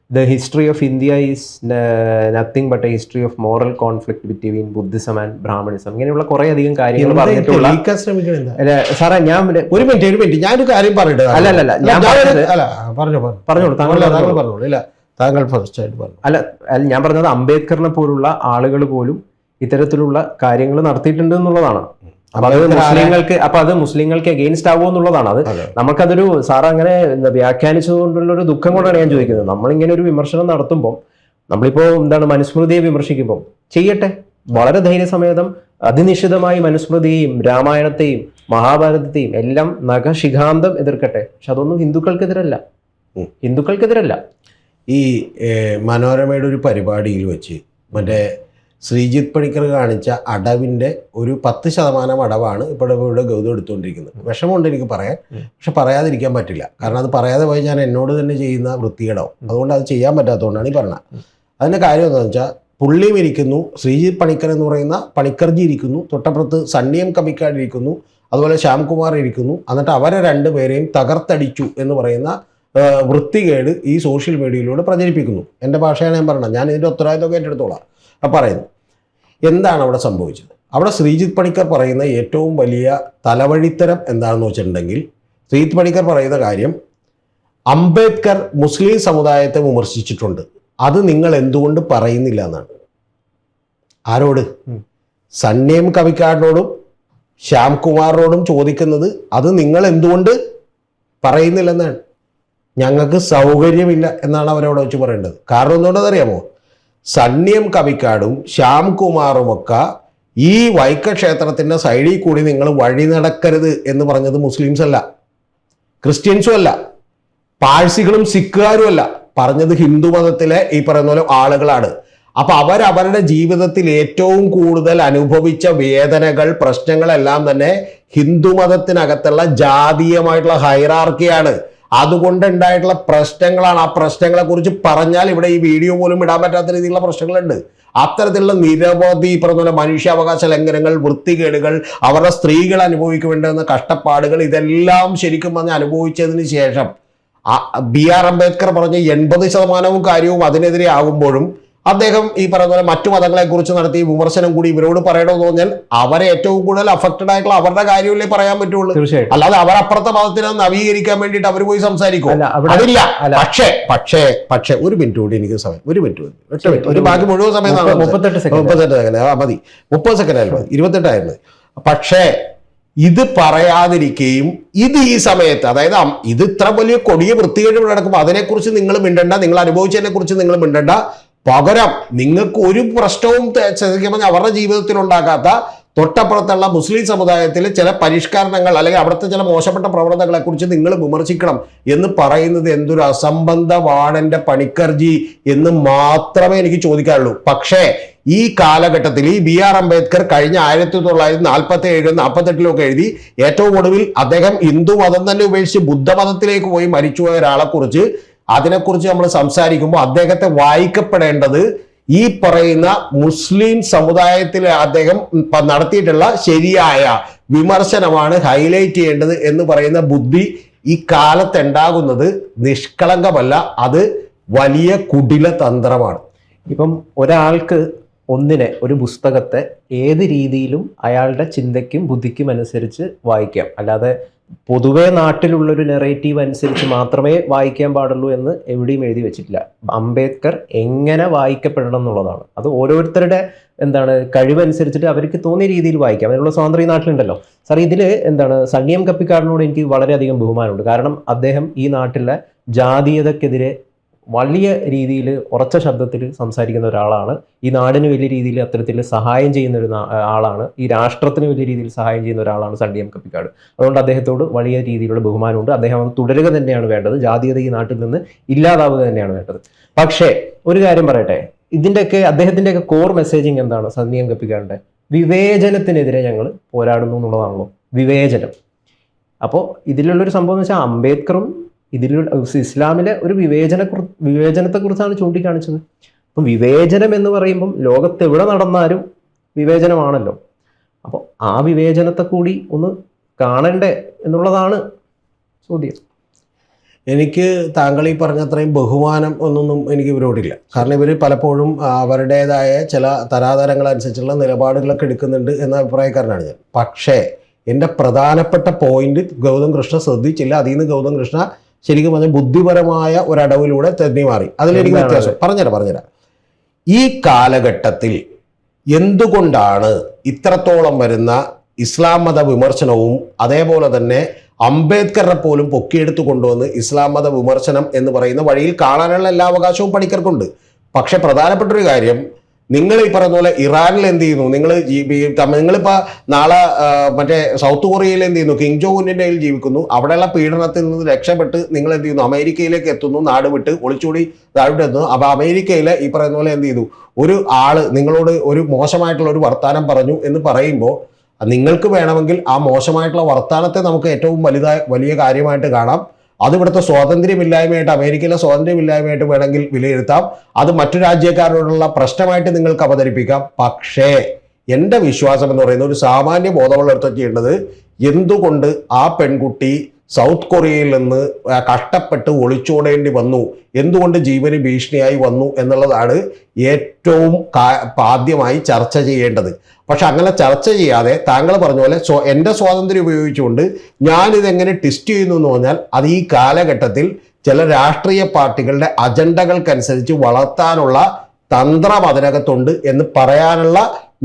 The history of India is nothing but a history of moral conflict between Buddhism and Brahmanism. ഇങ്ങനെയുള്ള കുറെ അധികം കാര്യങ്ങൾ പറഞ്ഞിട്ടുള്ള സാറേ, ഞാൻ ഒരു മിനിറ്റ് ഞാനൊരു കാര്യം പറയട്ടെ. ഞാൻ പറഞ്ഞത് അംബേദ്കറിനെ പോലുള്ള ആളുകൾ പോലും ഇത്തരത്തിലുള്ള കാര്യങ്ങൾ നടത്തിയിട്ടുണ്ട് എന്നുള്ളതാണ്. അത് മുസ്ലിങ്ങൾക്ക് അഗെയിൻസ്റ്റ് ആവുമോ എന്നുള്ളതാണ്. അത് നമുക്കതൊരു സാറ് അങ്ങനെ വ്യാഖ്യാനിച്ചതുകൊണ്ടുള്ള ഒരു ദുഃഖം കൊണ്ടാണ് ഞാൻ ചോദിക്കുന്നത്. നമ്മളിങ്ങനെ ഒരു വിമർശനം നടത്തുമ്പോൾ, നമ്മളിപ്പോ മനുസ്മൃതിയെ വിമർശിക്കുമ്പോൾ ചെയ്യട്ടെ, വളരെ ധൈര്യസമേതം അതിനിശ്ചിതമായി മനുസ്മൃതിയെയും രാമായണത്തെയും മഹാഭാരതത്തെയും എല്ലാം നഖശിഖാന്തം എതിർക്കട്ടെ. പക്ഷെ അതൊന്നും ഹിന്ദുക്കൾക്കെതിരല്ല. ഈ മനോരമയുടെ ഒരു പരിപാടിയിൽ വെച്ച് മറ്റേ ശ്രീജിത്ത് പണിക്കർ കാണിച്ച അടവിൻ്റെ ഒരു 10% അടവാണ് ഇവിടെ ഗൗതം എടുത്തുകൊണ്ടിരിക്കുന്നത്. വിഷമമുണ്ട് എനിക്ക് പറയാൻ, പക്ഷെ പറയാതിരിക്കാൻ പറ്റില്ല. കാരണം അത് പറയാതെ പോയി ഞാൻ എന്നോട് തന്നെ ചെയ്യുന്ന വൃത്തികേടാവും. അതുകൊണ്ട് അത് ചെയ്യാൻ പറ്റാത്തതുകൊണ്ടാണ് ഈ പറഞ്ഞത്. അതിൻ്റെ കാര്യം എന്താണെന്ന് വെച്ചാൽ, പുള്ളിയും ഇരിക്കുന്നു, ശ്രീജിത്ത് പണിക്കർ എന്ന് പറയുന്ന പണിക്കർജി ഇരിക്കുന്നു, തൊട്ടപ്പുറത്ത് സണ്ണിയം കമ്മിക്കാട് ഇരിക്കുന്നു, അതുപോലെ ശ്യാംകുമാർ ഇരിക്കുന്നു. എന്നിട്ട് അവരെ രണ്ടുപേരെയും തകർത്തടിച്ചു എന്ന് പറയുന്ന വൃത്തികേട് ഈ സോഷ്യൽ മീഡിയയിലൂടെ പ്രചരിപ്പിക്കുന്നു. എൻ്റെ ഭാഷയാണ് ഞാൻ പറഞ്ഞത്. ഞാൻ ഇതിൻ്റെ ഉത്തരവാദിത്വമൊക്കെ ഏറ്റെടുത്തോളാം. പറയുന്നു എന്താണ് അവിടെ സംഭവിച്ചത്? അവിടെ ശ്രീജിത്ത് പണിക്കർ പറയുന്ന ഏറ്റവും വലിയ തലവഴിത്തരം എന്താണെന്ന് വെച്ചിട്ടുണ്ടെങ്കിൽ, ശ്രീജിത്ത് പണിക്കർ പറയുന്ന കാര്യം, അംബേദ്കർ മുസ്ലിം സമുദായത്തെ വിമർശിച്ചിട്ടുണ്ട്, അത് നിങ്ങൾ എന്തുകൊണ്ട് പറയുന്നില്ല എന്നാണ്. ആരോട്? സണ്ണിയം കവിക്കാരനോടും ശ്യാംകുമാറിനോടും ചോദിക്കുന്നത്, അത് നിങ്ങൾ എന്തുകൊണ്ട് പറയുന്നില്ലെന്നാണ്. ഞങ്ങൾക്ക് സൗകര്യമില്ല എന്നാണ് അവരവിടെ വെച്ച് പറയേണ്ടത്. കാരണം എന്തുകൊണ്ടെന്നറിയാമോ? സണ്ണിയം കവിക്കാടും ശ്യാംകുമാറുമൊക്കെ ഈ വൈക്കക്ഷേത്രത്തിൻ്റെ സൈഡിൽ കൂടി നിങ്ങൾ വഴി നടക്കരുത് എന്ന് പറഞ്ഞത് മുസ്ലിംസ് അല്ല, ക്രിസ്ത്യൻസും അല്ല, പാഴ്സികളും സിഖുകാരും അല്ല, പറഞ്ഞത് ഹിന്ദു മതത്തിലെ ഈ പറയുന്ന പോലെ ആളുകളാണ്. അപ്പൊ അവരവരുടെ ജീവിതത്തിൽ ഏറ്റവും കൂടുതൽ അനുഭവിച്ച വേദനകൾ, പ്രശ്നങ്ങളെല്ലാം തന്നെ ഹിന്ദു മതത്തിനകത്തുള്ള ജാതീയമായിട്ടുള്ള ഹൈറാർക്കിയാണ്. അതുകൊണ്ടുണ്ടായിട്ടുള്ള പ്രശ്നങ്ങളാണ്. ആ പ്രശ്നങ്ങളെ കുറിച്ച് പറഞ്ഞാൽ ഇവിടെ ഈ വീഡിയോ പോലും ഇടാൻ പറ്റാത്ത രീതിയിലുള്ള പ്രശ്നങ്ങളുണ്ട്. അത്തരത്തിലുള്ള നിരവധി പറഞ്ഞ മനുഷ്യാവകാശ ലംഘനങ്ങൾ, വൃത്തികേടുകൾ, അവരുടെ സ്ത്രീകൾ അനുഭവിക്കേണ്ടുന്ന കഷ്ടപ്പാടുകൾ, ഇതെല്ലാം ശരിക്കും പറഞ്ഞ് അനുഭവിച്ചതിന് ശേഷം BR അംബേദ്കർ പറഞ്ഞ 80% കാര്യവും അതിനെതിരെ ആകുമ്പോഴും അദ്ദേഹം ഈ പറയുന്ന പോലെ മറ്റു മതങ്ങളെക്കുറിച്ച് നടത്തിയ വിമർശനം കൂടി ഇവരോട് പറയണമെന്ന് തോന്നിയാൽ അവരെ ഏറ്റവും കൂടുതൽ അഫക്റ്റഡ് ആയിട്ടുള്ള അവരുടെ കാര്യമല്ലേ പറയാൻ പറ്റുള്ളൂ. അല്ലാതെ അവരപ്പുറത്തെ മതത്തിനെ നവീകരിക്കാൻ വേണ്ടിയിട്ട് അവർ പോയി സംസാരിക്കും, അതില്ല. പക്ഷേ ഒരു മിനിറ്റ് കൂടി എനിക്ക് സമയം, ഒരു മിനിറ്റ് ഒരു ബാക്കി മുഴുവൻ സമയം 38 സെക്കൻഡ് മതി, 30 സെക്കൻഡ് ആയിരുന്നു, 28 ആയിരുന്നു. പക്ഷേ ഇത് പറയാതിരിക്കുകയും ഇത് ഈ സമയത്ത്, അതായത് ഇത് ഇത്ര വലിയ കൊടിയ വൃത്തികേട് നടക്കുമ്പോൾ അതിനെക്കുറിച്ച് നിങ്ങൾ മിണ്ടണ്ട, നിങ്ങൾ അനുഭവിച്ചതിനെ കുറിച്ച് നിങ്ങൾ മിണ്ടണ്ട. പകരം നിങ്ങൾക്ക് ഒരു പ്രശ്നവും അവരുടെ ജീവിതത്തിൽ ഉണ്ടാക്കാത്ത തൊട്ടപ്പുറത്തുള്ള മുസ്ലിം സമുദായത്തിലെ ചില പരിഷ്കരണങ്ങൾ അല്ലെങ്കിൽ അവിടുത്തെ ചില മോശപ്പെട്ട പ്രവണതകളെ കുറിച്ച് നിങ്ങൾ വിമർശിക്കണം എന്ന് പറയുന്നത് എന്തൊരു അസംബന്ധമാണ് എൻ്റെ പണിക്കർജി എന്ന് മാത്രമേ എനിക്ക് ചോദിക്കാറുള്ളൂ. പക്ഷേ ഈ കാലഘട്ടത്തിൽ ഈ BR അംബേദ്കർ കഴിഞ്ഞ 1947 48 എഴുതി ഏറ്റവും ഒടുവിൽ അദ്ദേഹം ഹിന്ദു മതം തന്നെ ഉപേക്ഷിച്ച് ബുദ്ധമതത്തിലേക്ക് പോയി മരിച്ചുപോയ ഒരാളെ കുറിച്ച് അതിനെക്കുറിച്ച് നമ്മൾ സംസാരിക്കുമ്പോൾ അദ്ദേഹത്തെ വായിക്കപ്പെടേണ്ടത് ഈ പറയുന്ന മുസ്ലിം സമുദായത്തിൽ അദ്ദേഹം നടത്തിയിട്ടുള്ള ശരിയായ വിമർശനമാണ് ഹൈലൈറ്റ് ചെയ്യേണ്ടത് എന്ന് പറയുന്ന ബുദ്ധി ഈ കാലത്തുണ്ടാകുന്നത് നിഷ്കളങ്കമല്ല, അത് വലിയ കുടില തന്ത്രമാണ്. ഇപ്പം ഒരാൾക്ക് ഒരു പുസ്തകത്തെ ഏത് രീതിയിലും അയാളുടെ ചിന്തയ്ക്കും ബുദ്ധിക്കും അനുസരിച്ച് വായിക്കാം. അല്ലാതെ പൊതുവെ നാട്ടിലുള്ളൊരു നെറേറ്റീവ് അനുസരിച്ച് മാത്രമേ വായിക്കാൻ പാടുള്ളൂ എന്ന് എവിടെയും എഴുതി വെച്ചിട്ടില്ല. അംബേദ്കർ എങ്ങനെ വായിക്കപ്പെടണം എന്നുള്ളതാണ്. അത് ഓരോരുത്തരുടെ കഴിവനുസരിച്ചിട്ട് അവർക്ക് തോന്നിയ രീതിയിൽ വായിക്കാം. അതിനുള്ള സ്വാതന്ത്ര്യം ഈ നാട്ടിലുണ്ടല്ലോ. സാർ, ഇതിൽ സണ്ണി എം കപ്പിക്കാടിനോട് എനിക്ക് വളരെയധികം ബഹുമാനമുണ്ട്. കാരണം അദ്ദേഹം ഈ നാട്ടിലെ ജാതീയതക്കെതിരെ വലിയ രീതിയിൽ ഉറച്ച ശബ്ദത്തിൽ സംസാരിക്കുന്ന ഒരാളാണ്. ഈ നാടിന് വലിയ രീതിയിൽ അത്തരത്തിൽ സഹായം ചെയ്യുന്ന ഒരു ആളാണ്. ഈ രാഷ്ട്രത്തിന് വലിയ രീതിയിൽ സഹായം ചെയ്യുന്ന ഒരാളാണ് സണ്ണി എം കപ്പിക്കാട്. അതുകൊണ്ട് അദ്ദേഹത്തോട് വലിയ രീതിയിലുള്ള ബഹുമാനമുണ്ട്. അദ്ദേഹം അത് തുടരുക തന്നെയാണ് വേണ്ടത്. ജാതീയത ഈ നാട്ടിൽ നിന്ന് ഇല്ലാതാവുക തന്നെയാണ് വേണ്ടത്. പക്ഷേ ഒരു കാര്യം പറയട്ടെ, അദ്ദേഹത്തിൻ്റെയൊക്കെ കോർ മെസ്സേജിങ് എന്താണ്? സണ്ണി എം കപ്പിക്കാടിൻ്റെ വിവേചനത്തിനെതിരെ ഞങ്ങൾ പോരാടുന്നു എന്നുള്ളതാണല്ലോ വിവേചനം. അപ്പോൾ ഇതിലുള്ളൊരു സംഭവം എന്ന് വെച്ചാൽ അംബേദ്കറും ഇസ്ലാമിലെ ഒരു വിവേചനത്തെക്കുറിച്ചാണ് ചൂണ്ടിക്കാണിച്ചത്. അപ്പം വിവേചനം എന്ന് പറയുമ്പം ലോകത്ത് എവിടെ നടന്നാലും വിവേചനമാണല്ലോ. അപ്പോൾ ആ വിവേചനത്തെ കൂടി ഒന്ന് കാണണ്ടേ എന്നുള്ളതാണ് ചോദ്യം. എനിക്ക് താങ്കൾ ഈ പറഞ്ഞത്രയും ബഹുമാനം ഒന്നൊന്നും എനിക്ക് ഇവരോടില്ല. കാരണം ഇവർ പലപ്പോഴും അവരുടേതായ ചില തരാതരങ്ങളനുസരിച്ചുള്ള നിലപാടുകളൊക്കെ എടുക്കുന്നുണ്ട് എന്ന അഭിപ്രായക്കാരനാണ് ഞാൻ. പക്ഷേ എൻ്റെ പ്രധാനപ്പെട്ട പോയിന്റ് ഗൗതം കൃഷ്ണ ശ്രദ്ധിച്ചില്ല. അതിൽ നിന്ന് ഗൗതം കൃഷ്ണ ശരിക്കും പറഞ്ഞാൽ ബുദ്ധിപരമായ ഒരടവിലൂടെ തെന്നി മാറി. അതിലെനിക്ക് വ്യത്യാസം പറഞ്ഞുതരാം. ഈ കാലഘട്ടത്തിൽ എന്തുകൊണ്ടാണ് ഇത്രത്തോളം വരുന്ന ഇസ്ലാം മത വിമർശനവും അതേപോലെ തന്നെ അംബേദ്കറെ പോലും പൊക്കിയെടുത്തു കൊണ്ടുവന്ന് ഇസ്ലാം മത വിമർശനം എന്ന് പറയുന്ന വഴിയിൽ കാണാനുള്ള എല്ലാ അവകാശവും പണിക്കർക്കുണ്ട്. പക്ഷെ പ്രധാനപ്പെട്ട ഒരു കാര്യം, നിങ്ങൾ ഈ പറയുന്ന പോലെ ഇറാനിൽ എന്ത് ചെയ്യുന്നു, നിങ്ങളിപ്പോൾ നാളെ മറ്റേ സൗത്ത് കൊറിയയിൽ എന്ത് ചെയ്യുന്നു, കിങ് ജോ ഉന്നിൻ്റെ കയ്യിൽ ജീവിക്കുന്നു, അവിടെയുള്ള പീഡനത്തിൽ നിന്ന് രക്ഷപ്പെട്ട് നിങ്ങൾ എന്ത് ചെയ്യുന്നു, അമേരിക്കയിലേക്ക് എത്തുന്നു, നാട് വിട്ട് ഒളിച്ചോടി താഴോട്ട് എത്തുന്നു. അപ്പോൾ അമേരിക്കയിൽ ഈ പറയുന്ന പോലെ എന്ത് ചെയ്തു, ഒരു ആള് നിങ്ങളോട് ഒരു മോശമായിട്ടുള്ള ഒരു വർത്താനം പറഞ്ഞു എന്ന് പറയുമ്പോൾ നിങ്ങൾക്ക് വേണമെങ്കിൽ ആ മോശമായിട്ടുള്ള വർത്താനത്തെ നമുക്ക് ഏറ്റവും വലിയ കാര്യമായിട്ട് കാണാം. അത് ഇവിടുത്തെ സ്വാതന്ത്ര്യമില്ലായ്മയായിട്ട്, അമേരിക്കയിലെ സ്വാതന്ത്ര്യമില്ലായ്മയായിട്ട് വേണമെങ്കിൽ വിലയിരുത്താം. അത് മറ്റു രാജ്യക്കാരോടുള്ള പ്രശ്നമായിട്ട് നിങ്ങൾക്ക് അവതരിപ്പിക്കാം. പക്ഷേ എൻ്റെ വിശ്വാസം എന്ന് പറയുന്നത്, ഒരു സാമാന്യ ബോധമുള്ളവർ ചെയ്യേണ്ടത്, എന്തുകൊണ്ട് ആ പെൺകുട്ടി സൗത്ത് കൊറിയയിൽ നിന്ന് കഷ്ടപ്പെട്ട് ഒളിച്ചോടേണ്ടി വന്നു, എന്തുകൊണ്ട് ജീവന് ഭീഷണിയായി വന്നു എന്നുള്ളതാണ് ഏറ്റവും ആദ്യമായി ചർച്ച ചെയ്യേണ്ടത്. പക്ഷെ അങ്ങനെ ചർച്ച ചെയ്യാതെ താങ്കൾ പറഞ്ഞ പോലെ എൻ്റെ സ്വാതന്ത്ര്യം ഉപയോഗിച്ചുകൊണ്ട് ഞാനിതെങ്ങനെ ടെസ്റ്റ് ചെയ്യുന്നു എന്ന് പറഞ്ഞാൽ, അത് ഈ കാലഘട്ടത്തിൽ ചില രാഷ്ട്രീയ പാർട്ടികളുടെ അജണ്ടകൾക്കനുസരിച്ച് വളർത്താനുള്ള തന്ത്രം അതിനകത്തുണ്ട് എന്ന് പറയാനുള്ള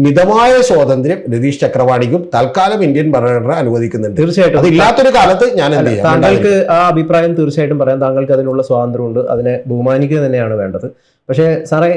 മിതമായ സ്വാതന്ത്ര്യം രതീഷ് ചക്രവാണിക്കും തൽക്കാലം ഇന്ത്യൻ ഭരണഘടന അനുവദിക്കുന്നുണ്ട്. തീർച്ചയായിട്ടും അതില്ലാത്തൊരു കാലത്ത് ഞാൻ എന്ത് ചെയ്യാം? താങ്കൾക്ക് ആ അഭിപ്രായം തീർച്ചയായിട്ടും പറയാം. താങ്കൾക്ക് അതിനുള്ള സ്വാതന്ത്ര്യമുണ്ട്. അതിനെ ബഹുമാനിക്കുക തന്നെയാണ് വേണ്ടത്. പക്ഷേ സാറേ,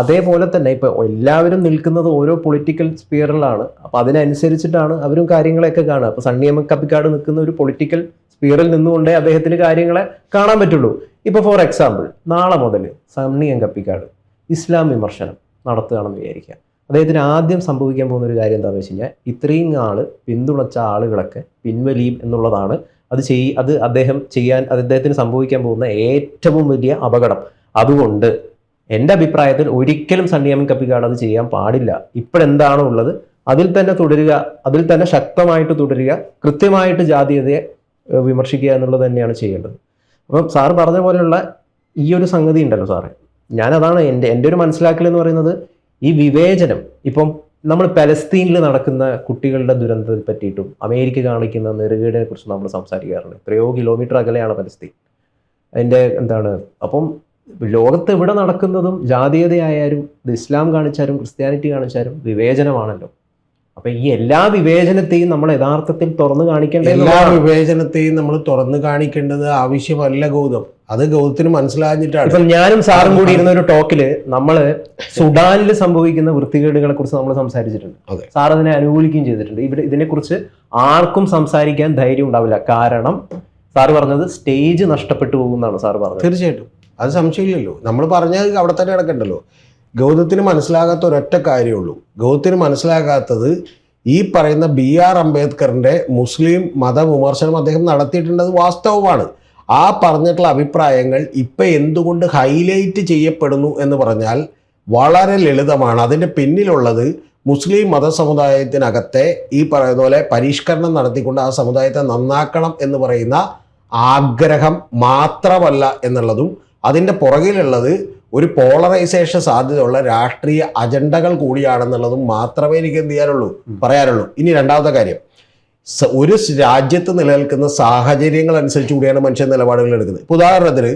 അതേപോലെ തന്നെ ഇപ്പൊ എല്ലാവരും നിൽക്കുന്നത് ഓരോ പൊളിറ്റിക്കൽ സ്പിയറിലാണ്. അപ്പൊ അതിനനുസരിച്ചിട്ടാണ് അവരും കാര്യങ്ങളെയൊക്കെ കാണുക. അപ്പൊ സണ്ണി എം കപ്പിക്കാട് നിൽക്കുന്ന ഒരു പൊളിറ്റിക്കൽ സ്പിയറിൽ നിന്നുകൊണ്ടേ അദ്ദേഹത്തിന് കാര്യങ്ങളെ കാണാൻ പറ്റുള്ളൂ. ഇപ്പൊ ഫോർ എക്സാമ്പിൾ, നാളെ മുതൽ സണ്ണി എം കപ്പിക്കാട് ഇസ്ലാം വിമർശനം നടത്തുകയാണെന്ന് വിചാരിക്കുക. അദ്ദേഹത്തിന് ആദ്യം സംഭവിക്കാൻ പോകുന്ന ഒരു കാര്യം എന്താണെന്ന് വെച്ച് കഴിഞ്ഞാൽ, ഇത്രയും പിന്തുണച്ച ആളുകളൊക്കെ പിൻവലിയും എന്നുള്ളതാണ്. അത് അദ്ദേഹത്തിന് സംഭവിക്കാൻ പോകുന്ന ഏറ്റവും വലിയ അപകടം. അതുകൊണ്ട് എൻ്റെ അഭിപ്രായത്തിൽ ഒരിക്കലും സണ്ണി എം കപ്പിക്കാട് അത് ചെയ്യാൻ പാടില്ല. ഇപ്പോഴെന്താണോ ഉള്ളത് അതിൽ തന്നെ തുടരുക, അതിൽ തന്നെ ശക്തമായിട്ട് തുടരുക, കൃത്യമായിട്ട് ജാതീയതയെ വിമർശിക്കുക എന്നുള്ളത് തന്നെയാണ് ചെയ്യേണ്ടത്. അപ്പം സാറ് പറഞ്ഞ പോലെയുള്ള ഈ ഒരു സംഗതി ഉണ്ടല്ലോ സാറേ, ഞാനതാണ് എൻ്റെ ഒരു മനസ്സിലാക്കൽ എന്ന് പറയുന്നത്. ഈ വിവേചനം, ഇപ്പം നമ്മൾ പലസ്തീനിൽ നടക്കുന്ന കുട്ടികളുടെ ദുരന്തത്തെ പറ്റിയിട്ടും അമേരിക്ക കാണിക്കുന്ന നെറുകേടിനെ കുറിച്ച് നമ്മൾ സംസാരിക്കാറുണ്ട്. എത്രയോ കിലോമീറ്റർ അകലെയാണ് പലസ്തീൻ. അതിൻ്റെ അപ്പം ലോകത്ത് എവിടെ നടക്കുന്നതും ജാതീയതയായാലും ഇസ്ലാം കാണിച്ചാലും ക്രിസ്ത്യാനിറ്റി കാണിച്ചാലും വിവേചനമാണല്ലോ. അപ്പൊ ഈ എല്ലാ വിവേചനത്തെയും നമ്മൾ യഥാർത്ഥത്തിൽ തുറന്നു കാണിക്കേണ്ട, എല്ലാ വിവേചനത്തെയും നമ്മൾ തുറന്നു കാണിക്കേണ്ടത് ആവശ്യമല്ല ഗൗതം. അത് ഗൗതത്തിന് മനസ്സിലാഞ്ഞിട്ടാണ്. ഇപ്പം ഞാനും സാറും കൂടി ഇരുന്ന ഒരു ടോക്കില് നമ്മള് സുഡാനിൽ സംഭവിക്കുന്ന വൃത്തികേടുകളെ കുറിച്ച് നമ്മൾ സംസാരിച്ചിട്ടുണ്ട്. സാർ അതിനെ അനുകൂലിക്കുകയും ചെയ്തിട്ടുണ്ട്. ഇതിനെക്കുറിച്ച് ആർക്കും സംസാരിക്കാൻ ധൈര്യം ഉണ്ടാവില്ല. കാരണം സാറ് പറഞ്ഞത് സ്റ്റേജ് നഷ്ടപ്പെട്ടു പോകുന്നതാണ് സാർ പറഞ്ഞത്. തീർച്ചയായിട്ടും അത് സംശയമില്ലല്ലോ. നമ്മൾ പറഞ്ഞത് അവിടെ തന്നെ കിടക്കണ്ടല്ലോ. ഗൗതത്തിന് മനസ്സിലാകാത്ത ഒരൊറ്റ കാര്യമുള്ളൂ. ഗൗതത്തിന് മനസ്സിലാകാത്തത് ഈ പറയുന്ന BR അംബേദ്കറിന്റെ മുസ്ലിം മതവിമർശനം അദ്ദേഹം നടത്തിയിട്ടുള്ളത് വാസ്തവമാണ്. ആ പറഞ്ഞിട്ടുള്ള അഭിപ്രായങ്ങൾ ഇപ്പം എന്തുകൊണ്ട് ഹൈലൈറ്റ് ചെയ്യപ്പെടുന്നു എന്ന് പറഞ്ഞാൽ വളരെ ലളിതമാണ്. അതിൻ്റെ പിന്നിലുള്ളത് മുസ്ലിം മതസമുദായത്തിനകത്തെ ഈ പറയുന്ന പോലെ പരിഷ്കരണം നടത്തിക്കൊണ്ട് ആ സമുദായത്തെ നന്നാക്കണം എന്ന് പറയുന്ന ആഗ്രഹം മാത്രമല്ല എന്നുള്ളതും, അതിൻ്റെ പുറകിലുള്ളത് ഒരു പോളറൈസേഷൻ സാധ്യതയുള്ള രാഷ്ട്രീയ അജണ്ടകൾ കൂടിയാണെന്നുള്ളതും മാത്രമേ എനിക്ക് എന്ത് ചെയ്യാനുള്ളൂ, പറയാനുള്ളൂ. ഇനി രണ്ടാമത്തെ കാര്യം, ഒരു രാജ്യത്ത് നിലനിൽക്കുന്ന സാഹചര്യങ്ങൾ അനുസരിച്ച് കൂടിയാണ് മനുഷ്യൻ നിലപാടുകൾ എടുക്കുന്നത്. ഇപ്പോൾ ഉദാഹരണത്തിന്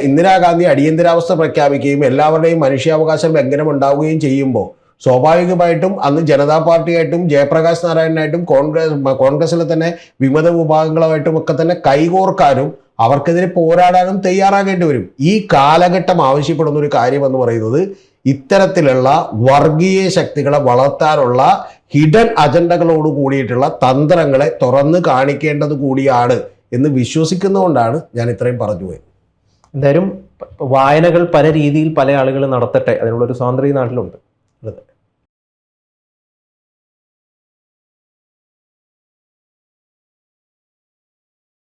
ഇന്ദിരാഗാന്ധി അടിയന്തരാവസ്ഥ പ്രഖ്യാപിക്കുകയും എല്ലാവരുടെയും മനുഷ്യാവകാശ ലംഘനം ഉണ്ടാവുകയും ചെയ്യുമ്പോൾ സ്വാഭാവികമായിട്ടും അന്ന് ജനതാ പാർട്ടിയായിട്ടും ജയപ്രകാശ് നാരായണനായിട്ടും കോൺഗ്രസിലെ തന്നെ വിമത വിഭാഗങ്ങളുമായിട്ടും ഒക്കെ തന്നെ കൈകോർക്കാനും അവർക്കെതിരെ പോരാടാനും തയ്യാറാകേണ്ടി വരും. ഈ കാലഘട്ടം ആവശ്യപ്പെടുന്ന ഒരു കാര്യമെന്ന് പറയുന്നത് ഇത്തരത്തിലുള്ള വർഗീയ ശക്തികളെ വളർത്താനുള്ള ഹിഡൻ അജണ്ടകളോട് കൂടിയിട്ടുള്ള തന്ത്രങ്ങളെ തുറന്ന് കാണിക്കേണ്ടത് കൂടിയാണ് എന്ന് വിശ്വസിക്കുന്നതുകൊണ്ടാണ് ഞാൻ ഇത്രയും പറഞ്ഞു പോയത്. എന്തായാലും വായനകൾ പല രീതിയിൽ പല ആളുകൾ നടത്തട്ടെ, അതിനുള്ളൊരു സ്വാതന്ത്ര്യം ഈ നാട്ടിലുണ്ട്.